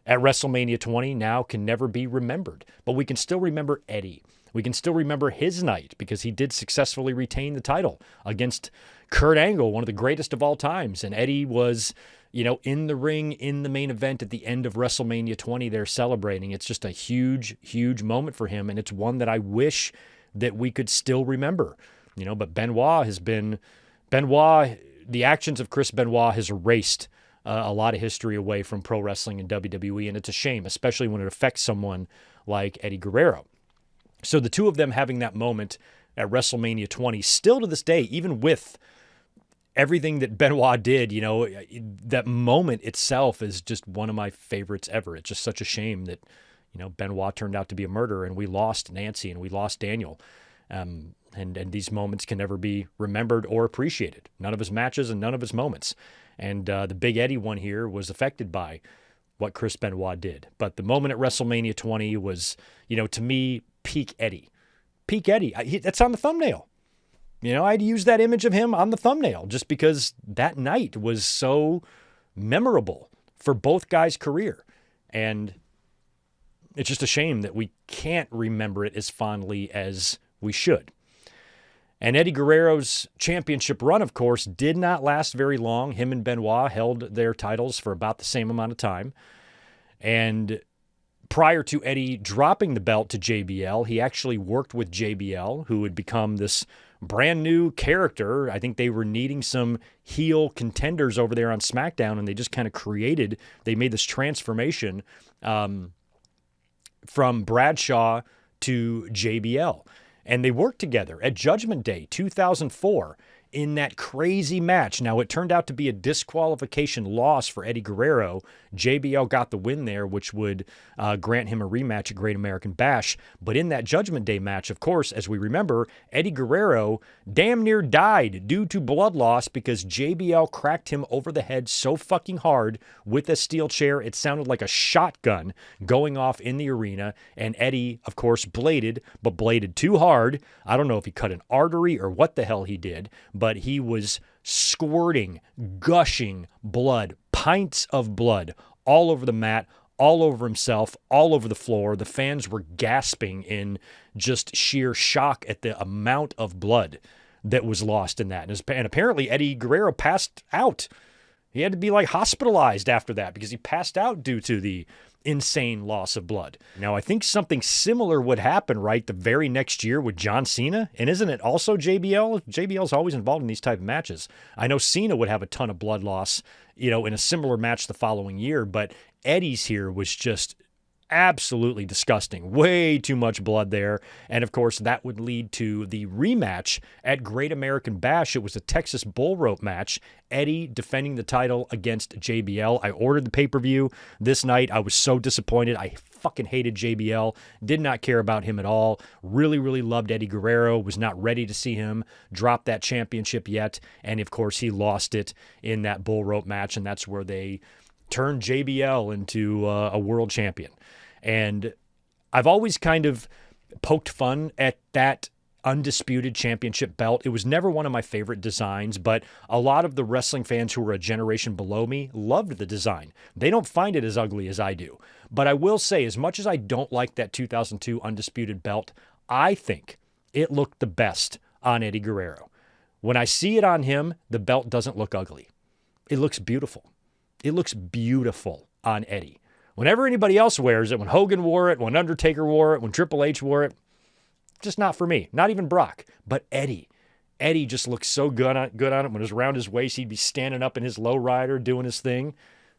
at WrestleMania 20 now can never be remembered. But we can still remember Eddie. We can still remember his night because he did successfully retain the title against Kurt Angle, one of the greatest of all times. And Eddie was, in the ring, in the main event at the end of WrestleMania 20, they're celebrating. It's just a huge, huge moment for him. And it's one that I wish that we could still remember. But Benoit, the actions of Chris Benoit has erased a lot of history away from pro wrestling and WWE. And it's a shame, especially when it affects someone like Eddie Guerrero. So the two of them having that moment at WrestleMania 20, still to this day, even with everything that Benoit did, that moment itself is just one of my favorites ever. It's just such a shame that, Benoit turned out to be a murderer and we lost Nancy and we lost Daniel. And these moments can never be remembered or appreciated. None of his matches and none of his moments. And the Big Eddie one here was affected by what Chris Benoit did. But the moment at WrestleMania 20 was, to me, peak Eddie. Peak Eddie. That's on the thumbnail. I'd use that image of him on the thumbnail just because that night was so memorable for both guys' career. And it's just a shame that we can't remember it as fondly as we should. And Eddie Guerrero's championship run, of course, did not last very long. Him and Benoit held their titles for about the same amount of time. And prior to Eddie dropping the belt to JBL, he actually worked with JBL, who had become this brand new character. I think they were needing some heel contenders over there on SmackDown, and they just kind of they made this transformation from Bradshaw to JBL. And they worked together at Judgment Day 2004 in that crazy match. Now, it turned out to be a disqualification loss for Eddie Guerrero. JBL got the win there, which would grant him a rematch at Great American Bash. But in that Judgment Day match, of course, as we remember, Eddie Guerrero damn near died due to blood loss because JBL cracked him over the head so fucking hard with a steel chair, it sounded like a shotgun going off in the arena. And Eddie, of course, bladed, but bladed too hard. I don't know if he cut an artery or what the hell he did, but he was squirting, gushing blood, pints of blood all over the mat, all over himself, all over the floor. The fans were gasping in just sheer shock at the amount of blood that was lost in that. And apparently Eddie Guerrero passed out. He had to be hospitalized after that because he passed out due to the insane loss of blood. Now, I think something similar would happen, right, the very next year with John Cena. And isn't it also JBL? JBL's always involved in these type of matches. I know Cena would have a ton of blood loss, in a similar match the following year, but Eddie's here was just absolutely disgusting. Way too much blood there. And of course, that would lead to the rematch at Great American Bash. It was a Texas bull rope match. Eddie defending the title against JBL. I ordered the pay-per-view this night. I was so disappointed. I fucking hated JBL. Did not care about him at all. Really, really loved Eddie Guerrero. Was not ready to see him drop that championship yet. And of course, he lost it in that bull rope match. And that's where they turned JBL into a world champion. And I've always kind of poked fun at that undisputed championship belt. It was never one of my favorite designs, but a lot of the wrestling fans who were a generation below me loved the design. They don't find it as ugly as I do. But I will say, as much as I don't like that 2002 undisputed belt, I think it looked the best on Eddie Guerrero. When I see it on him, the belt doesn't look ugly. It looks beautiful. It looks beautiful on Eddie. Whenever anybody else wears it, when Hogan wore it, when Undertaker wore it, when Triple H wore it, just not for me. Not even Brock, but Eddie. Eddie just looks so good on it. When it was around his waist, he'd be standing up in his lowrider doing his thing.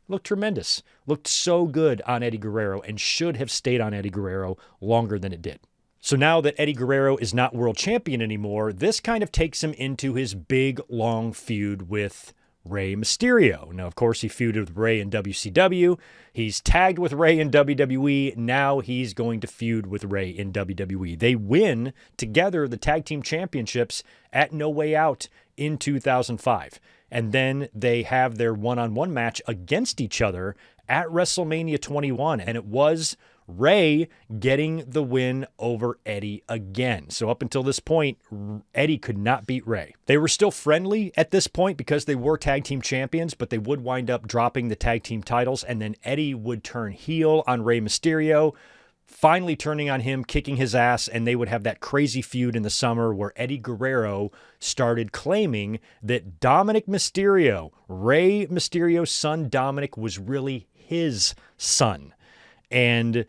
Looked tremendous. Looked so good on Eddie Guerrero and should have stayed on Eddie Guerrero longer than it did. So now that Eddie Guerrero is not world champion anymore, this kind of takes him into his big, long feud with Rey Mysterio. Now, of course, he feuded with Rey in WCW. He's tagged with Rey in WWE. Now he's going to feud with Rey in WWE. They win together the tag team championships at No Way Out in 2005. And then they have their one-on-one match against each other at WrestleMania 21. And it was Ray getting the win over Eddie again. So up until this point, Eddie could not beat Ray. They were still friendly at this point because they were tag team champions, but they would wind up dropping the tag team titles, and then Eddie would turn heel on Rey Mysterio, finally turning on him, kicking his ass, and they would have that crazy feud in the summer where Eddie Guerrero started claiming that Dominic Mysterio, Rey Mysterio's son Dominic, was really his son. And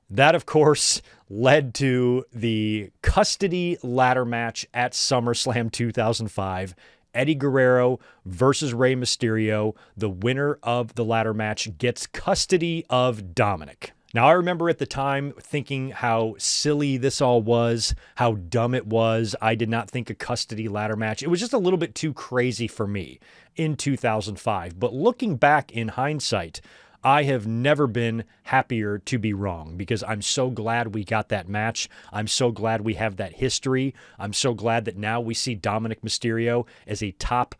that, of course, led to the custody ladder match at SummerSlam 2005. Eddie Guerrero versus Rey Mysterio. The winner of the ladder match gets custody of Dominic. Now, I remember at the time thinking how silly this all was, how dumb it was. I did not think a custody ladder match. It was just a little bit too crazy for me in 2005. But looking back in hindsight, I have never been happier to be wrong because I'm so glad we got that match. I'm so glad we have that history. I'm so glad that now we see Dominic Mysterio as a top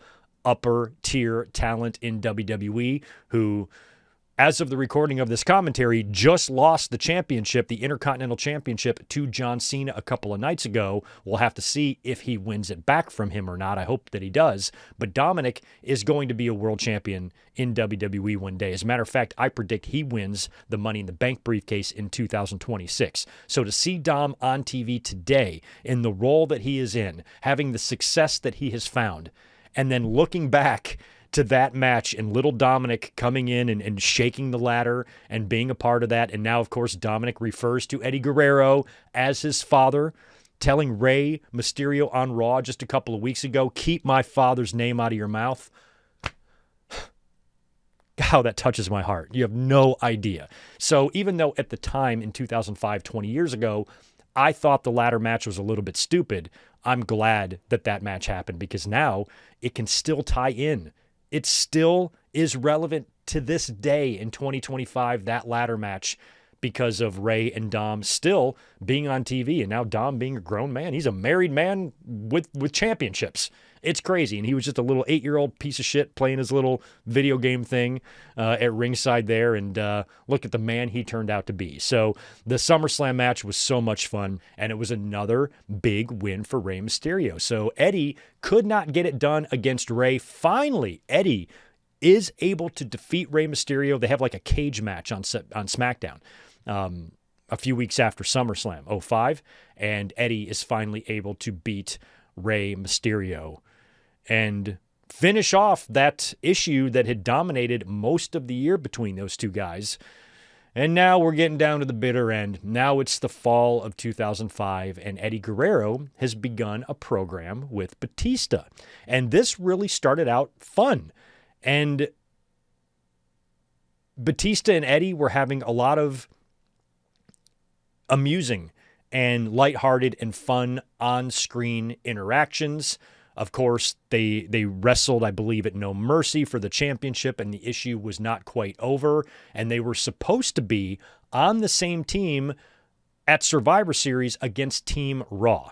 upper tier talent in WWE who, as of the recording of this commentary, just lost the championship, the Intercontinental Championship, to John Cena a couple of nights ago. We'll have to see if he wins it back from him or not. I hope that he does. But Dominic is going to be a world champion in WWE one day. As a matter of fact, I predict he wins the Money in the Bank briefcase in 2026. So to see Dom on TV today in the role that he is in, having the success that he has found, and then looking back to that match and little Dominic coming in and shaking the ladder and being a part of that. And now, of course, Dominic refers to Eddie Guerrero as his father, telling Rey Mysterio on Raw just a couple of weeks ago, "Keep my father's name out of your mouth." How that touches my heart. You have no idea. So even though at the time in 2005, 20 years ago, I thought the ladder match was a little bit stupid, I'm glad that that match happened because now it can still tie in. It still is relevant to this day in 2025, that ladder match, because of Ray and Dom still being on TV and now Dom being a grown man. He's a married man with championships. It's crazy. And he was just a little 8-year-old piece of shit playing his little video game thing at ringside there. And look at the man he turned out to be. So the SummerSlam match was so much fun. And it was another big win for Rey Mysterio. So Eddie could not get it done against Ray. Finally, Eddie is able to defeat Rey Mysterio. They have like a cage match on SmackDown a few weeks after SummerSlam 05. And Eddie is finally able to beat Rey Mysterio and finish off that issue that had dominated most of the year between those two guys. And now we're getting down to the bitter end. Now it's the fall of 2005, and Eddie Guerrero has begun a program with Batista. And this really started out fun. And Batista and Eddie were having a lot of amusing and lighthearted and fun on-screen interactions. Of course, they wrestled, I believe, at No Mercy for the championship, and the issue was not quite over. And they were supposed to be on the same team at Survivor Series against Team Raw,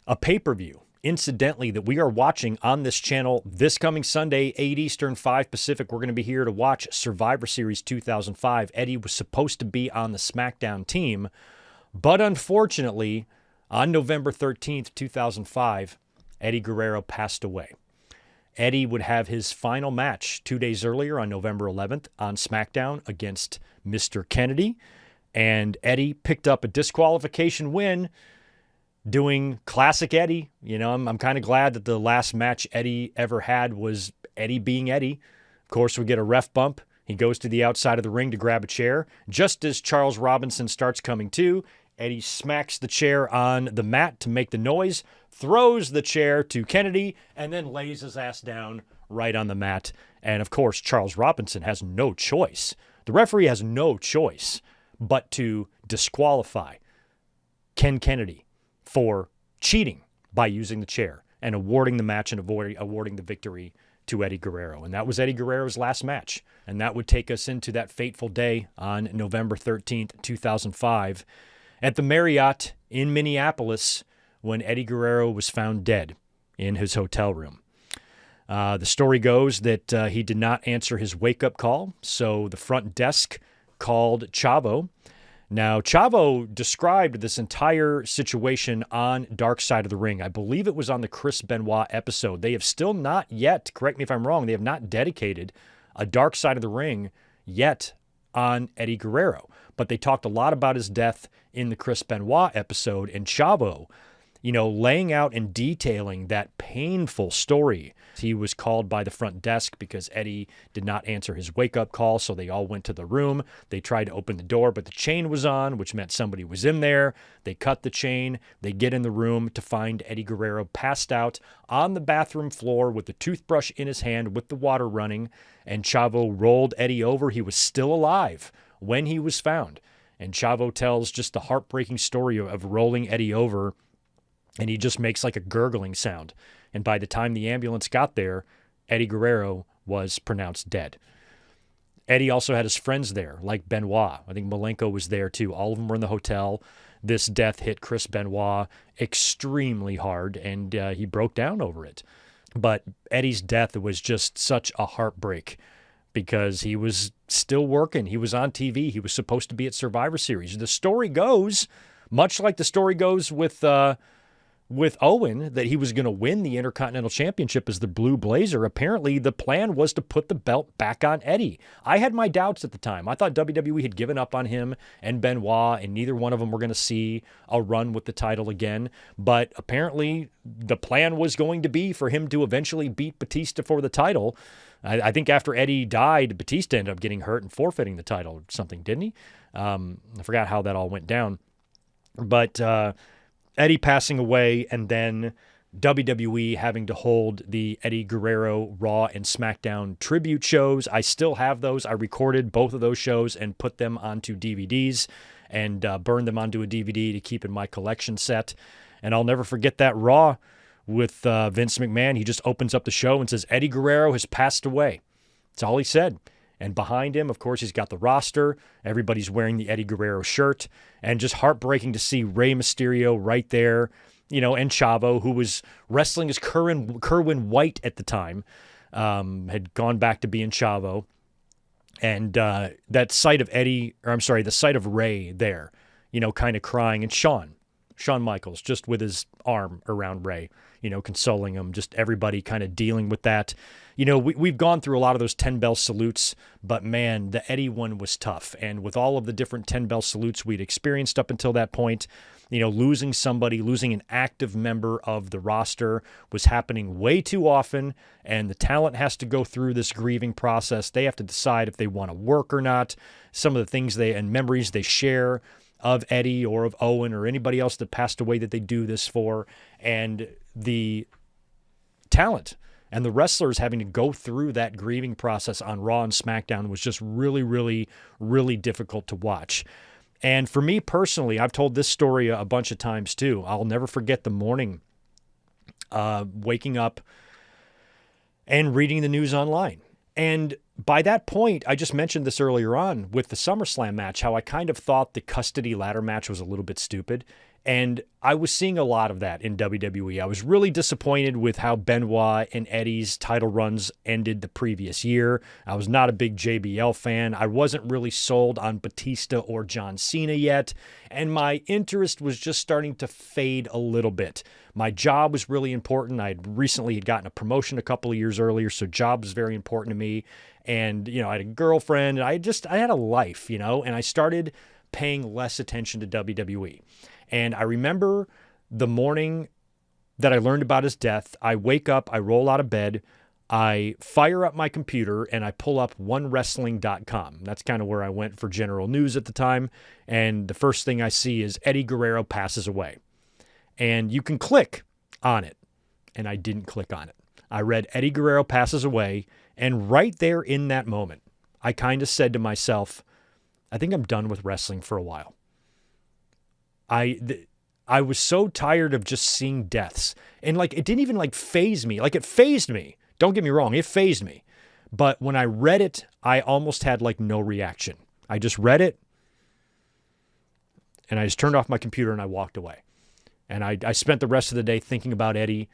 a pay-per-view, incidentally, that we are watching on this channel this coming Sunday, 8 Eastern, 5 Pacific. We're going to be here to watch Survivor Series 2005. Eddie was supposed to be on the SmackDown team, but unfortunately, on November 13th, 2005, Eddie Guerrero passed away. Eddie would have his final match 2 days earlier on November 11th on SmackDown against Mr. Kennedy, and Eddie picked up a disqualification win doing classic Eddie. You know, I'm kind of glad that the last match Eddie ever had was Eddie being Eddie. Of course, we get a ref bump. He goes to the outside of the ring to grab a chair. Just as Charles Robinson starts coming to, Eddie smacks the chair on the mat to make the noise, throws the chair to Kennedy, and then lays his ass down right on the mat. And of course, Charles Robinson has no choice. The referee has no choice but to disqualify Ken Kennedy for cheating by using the chair and awarding the match and awarding the victory to Eddie Guerrero. And that was Eddie Guerrero's last match. And that would take us into that fateful day on November 13th, 2005, at the Marriott in Minneapolis, when Eddie Guerrero was found dead in his hotel room. The story goes that he did not answer his wake-up call, so the front desk called Chavo Now, Chavo described this entire situation on Dark Side of the Ring. I believe it was on the Chris Benoit episode. They have still not yet, correct me if I'm wrong, they have not dedicated a Dark Side of the Ring yet on Eddie Guerrero. But they talked a lot about his death in the Chris Benoit episode, and Chavo, laying out and detailing that painful story. He was called by the front desk because Eddie did not answer his wake-up call, so they all went to the room. They tried to open the door, but the chain was on, which meant somebody was in there. They cut the chain. They get in the room to find Eddie Guerrero passed out on the bathroom floor with the toothbrush in his hand with the water running, and Chavo rolled Eddie over. He was still alive when he was found. And Chavo tells just the heartbreaking story of rolling Eddie over, and he just makes like a gurgling sound. And by the time the ambulance got there, Eddie Guerrero was pronounced dead. Eddie also had his friends there, like Benoit. I think Malenko was there too. All of them were in the hotel. This death hit Chris Benoit extremely hard, and he broke down over it. But Eddie's death was just such a heartbreak because he was still working. He was on TV. He was supposed to be at Survivor Series. The story goes, much like the story goes with Owen, that he was going to win the Intercontinental Championship as the Blue Blazer. Apparently, the plan was to put the belt back on Eddie. I had my doubts at the time. I thought WWE had given up on him and Benoit, and neither one of them were going to see a run with the title again. But apparently, the plan was going to be for him to eventually beat Batista for the title. I think after Eddie died, Batista ended up getting hurt and forfeiting the title or something, didn't he? I forgot how that all went down. But Eddie passing away, and then WWE having to hold the Eddie Guerrero Raw and SmackDown tribute shows. I still have those. I recorded both of those shows and put them onto DVDs and burned them onto a DVD to keep in my collection set. And I'll never forget that Raw with Vince McMahon. He just opens up the show and says, Eddie Guerrero has passed away. That's all he said. And behind him, of course, he's got the roster. Everybody's wearing the Eddie Guerrero shirt. And just heartbreaking to see Rey Mysterio right there, and Chavo, who was wrestling as Kerwin White at the time, had gone back to being Chavo. And that sight of the sight of Rey there, kind of crying. And Shawn Michaels, just with his arm around Rey, consoling him, just everybody kind of dealing with that. We've gone through a lot of those 10-bell salutes, but man, the Eddie one was tough. And with all of the different 10-bell salutes we'd experienced up until that point, losing an active member of the roster was happening way too often, and the talent has to go through this grieving process. They have to decide if they want to work or not. Some of the things and memories they share of Eddie or of Owen or anybody else that passed away that they do this for, and the talent and the wrestlers having to go through that grieving process on Raw and SmackDown was just really, really, really difficult to watch. And for me personally, I've told this story a bunch of times too. I'll never forget the morning waking up and reading the news online. And by that point, I just mentioned this earlier on with the SummerSlam match, how I kind of thought the custody ladder match was a little bit stupid. And I was seeing a lot of that in WWE. I was really disappointed with how Benoit and Eddie's title runs ended the previous year. I was not a big JBL fan. I wasn't really sold on Batista or John Cena yet. And my interest was just starting to fade a little bit. My job was really important. I had recently gotten a promotion a couple of years earlier, so job was very important to me. And, I had a girlfriend. And I had a life, and I started paying less attention to WWE. And I remember the morning that I learned about his death, I wake up, I roll out of bed, I fire up my computer, and I pull up onewrestling.com. That's kind of where I went for general news at the time. And the first thing I see is Eddie Guerrero passes away. And you can click on it. And I didn't click on it. I read Eddie Guerrero passes away. And right there in that moment, I kind of said to myself, I think I'm done with wrestling for a while. I was so tired of just seeing deaths. And it didn't even faze me. It fazed me. Don't get me wrong. It fazed me. But when I read it, I almost had no reaction. I just read it and I just turned off my computer and I walked away. And I spent the rest of the day thinking about Eddie,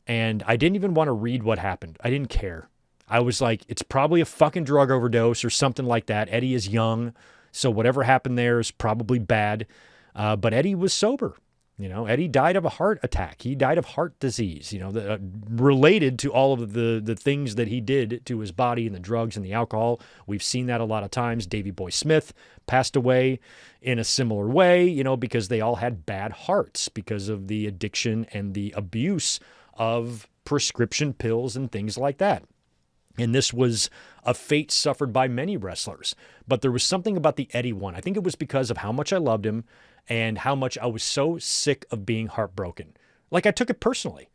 and I didn't even want to read what happened. I didn't care. I was like, it's probably a fucking drug overdose or something like that. Eddie is young. So whatever happened there is probably bad. But Eddie was sober. Eddie died of a heart attack. He died of heart disease, related to all of the things that he did to his body and the drugs and the alcohol. We've seen that a lot of times. Davy Boy Smith passed away in a similar way, because they all had bad hearts because of the addiction and the abuse of prescription pills and things like that. And this was a fate suffered by many wrestlers. But there was something about the Eddie one. I think it was because of how much I loved him and how much I was so sick of being heartbroken. Like, I took it personally.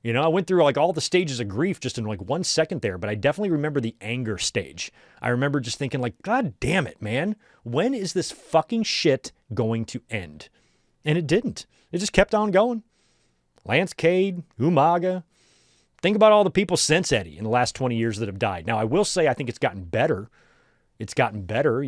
I went through like all the stages of grief just in like 1 second there, but I definitely remember the anger stage. I remember just thinking like, God damn it, man. When is this fucking shit going to end? And it didn't. It just kept on going. Lance Cade, Umaga. Think about all the people since Eddie in the last 20 years that have died. Now, I will say I think it's gotten better. It's gotten better.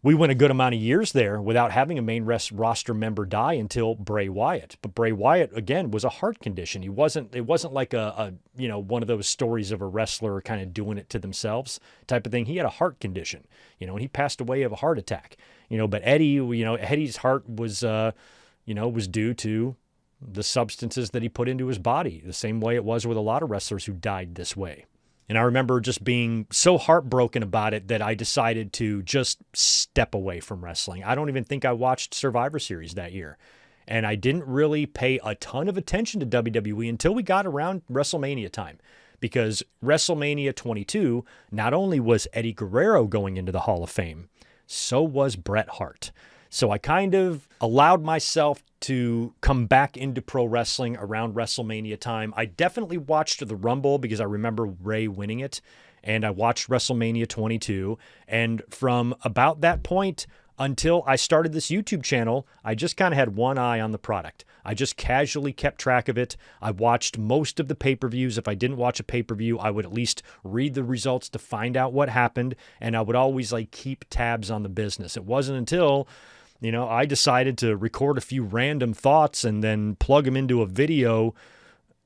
We went a good amount of years there without having a main roster member die until Bray Wyatt. But Bray Wyatt, again, was a heart condition. It wasn't like a one of those stories of a wrestler kind of doing it to themselves type of thing. He had a heart condition, and he passed away of a heart attack. But Eddie, Eddie's heart was due to the substances that he put into his body, the same way it was with a lot of wrestlers who died this way. And I remember just being so heartbroken about it that I decided to just step away from wrestling. I don't even think I watched Survivor Series that year. And I didn't really pay a ton of attention to WWE until we got around WrestleMania time. Because WrestleMania 22, not only was Eddie Guerrero going into the Hall of Fame, so was Bret Hart. So I kind of allowed myself to come back into pro wrestling around WrestleMania time. I definitely watched the Rumble because I remember Ray winning it, and I watched WrestleMania 22. And from about that point until I started this YouTube channel, I just kind of had one eye on the product. I just casually kept track of it. I watched most of the pay-per-views. If I didn't watch a pay-per-view, I would at least read the results to find out what happened, and I would always keep tabs on the business. It wasn't until I decided to record a few random thoughts and then plug them into a video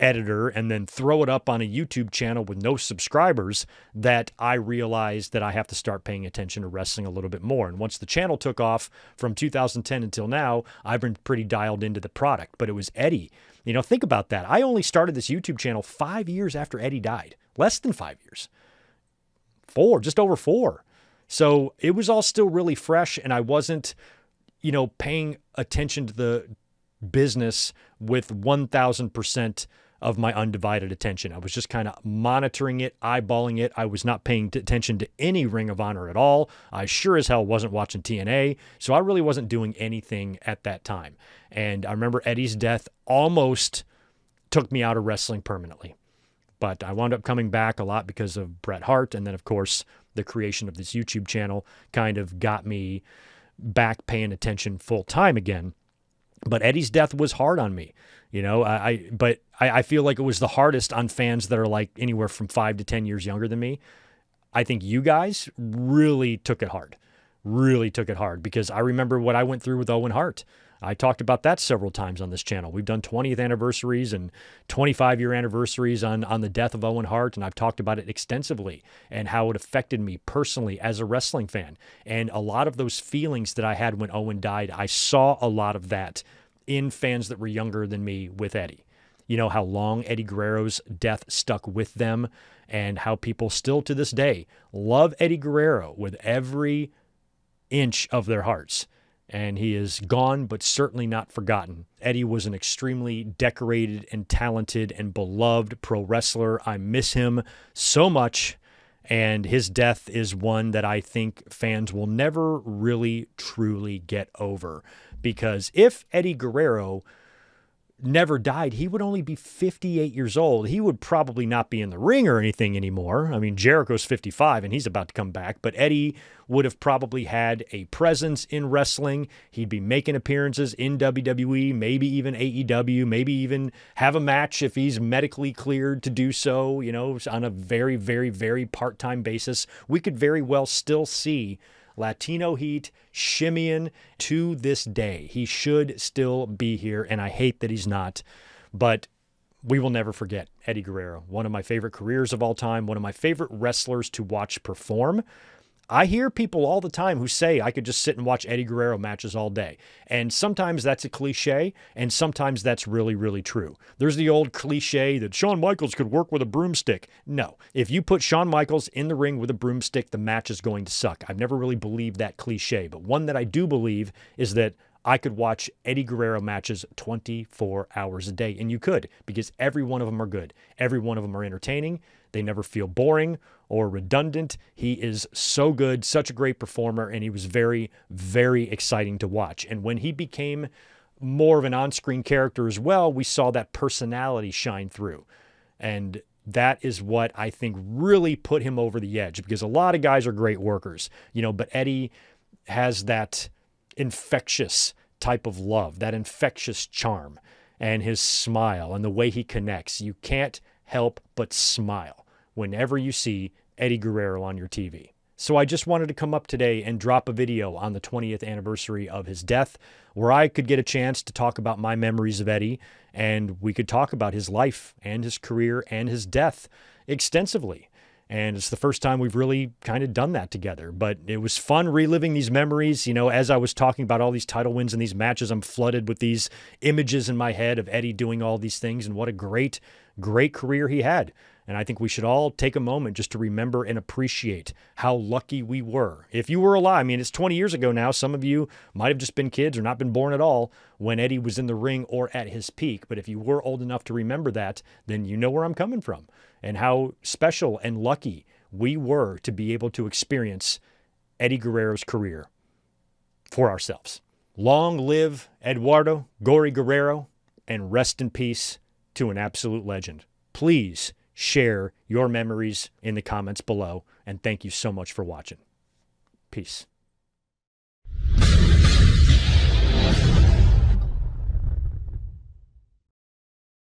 editor and then throw it up on a YouTube channel with no subscribers that I realized that I have to start paying attention to wrestling a little bit more. And once the channel took off from 2010 until now, I've been pretty dialed into the product. But it was Eddie. Think about that. I only started this YouTube channel 5 years after Eddie died. Less than 5 years. Just over 4. So it was all still really fresh, and I wasn't paying attention to the business with 1,000% of my undivided attention. I was just kind of monitoring it, eyeballing it. I was not paying attention to any Ring of Honor at all. I sure as hell wasn't watching TNA. So I really wasn't doing anything at that time. And I remember Eddie's death almost took me out of wrestling permanently. But I wound up coming back a lot because of Bret Hart. And then, of course, the creation of this YouTube channel kind of got me back paying attention full time again. But Eddie's death was hard on me, but I feel like it was the hardest on fans that are anywhere from 5 to 10 years younger than me. I think you guys really took it hard because I remember what I went through with Owen Hart. I talked about that several times on this channel. We've done 20th anniversaries and 25-year anniversaries on the death of Owen Hart, and I've talked about it extensively and how it affected me personally as a wrestling fan. And a lot of those feelings that I had when Owen died, I saw a lot of that in fans that were younger than me with Eddie. How long Eddie Guerrero's death stuck with them and how people still to this day love Eddie Guerrero with every inch of their hearts. And he is gone, but certainly not forgotten. Eddie was an extremely decorated and talented and beloved pro wrestler. I miss him so much, and his death is one that I think fans will never really, truly get over. Because if Eddie Guerrero never died, he would only be 58 years old. He would probably not be in the ring or anything anymore. I mean, Jericho's 55 and he's about to come back, but Eddie would have probably had a presence in wrestling. He'd be making appearances in WWE, maybe even AEW, maybe even have a match if he's medically cleared to do so, on a very, very, very part-time basis. We could very well still see Latino heat shimmying to this day. He should still be here, and I hate that he's not. But we will never forget Eddie Guerrero, one of my favorite careers of all time, one of my favorite wrestlers to watch perform. I hear people all the time who say I could just sit and watch Eddie Guerrero matches all day. And sometimes that's a cliche, and sometimes that's really, really true. There's the old cliche that Shawn Michaels could work with a broomstick. No. If you put Shawn Michaels in the ring with a broomstick, the match is going to suck. I've never really believed that cliche, but one that I do believe is that I could watch Eddie Guerrero matches 24 hours a day, and you could, because every one of them are good. Every one of them are entertaining. They never feel boring or redundant. He is so good, such a great performer, and he was very, very exciting to watch. And when he became more of an on-screen character as well, we saw that personality shine through. And that is what I think really put him over the edge, because a lot of guys are great workers, but Eddie has that infectious type of love, that infectious charm, and his smile and the way he connects. You can't help but smile whenever you see Eddie Guerrero on your TV. So I just wanted to come up today and drop a video on the 20th anniversary of his death, where I could get a chance to talk about my memories of Eddie, and we could talk about his life and his career and his death extensively. And it's the first time we've really kind of done that together. But it was fun reliving these memories. As I was talking about all these title wins and these matches, I'm flooded with these images in my head of Eddie doing all these things, and what a great, great career he had. And I think we should all take a moment just to remember and appreciate how lucky we were. If you were alive, it's 20 years ago now. Some of you might have just been kids or not been born at all when Eddie was in the ring or at his peak. But if you were old enough to remember that, then you know where I'm coming from and how special and lucky we were to be able to experience Eddie Guerrero's career for ourselves. Long live Eduardo Gory Guerrero, and rest in peace to an absolute legend. Please share your memories in the comments below, and thank you so much for watching. Peace.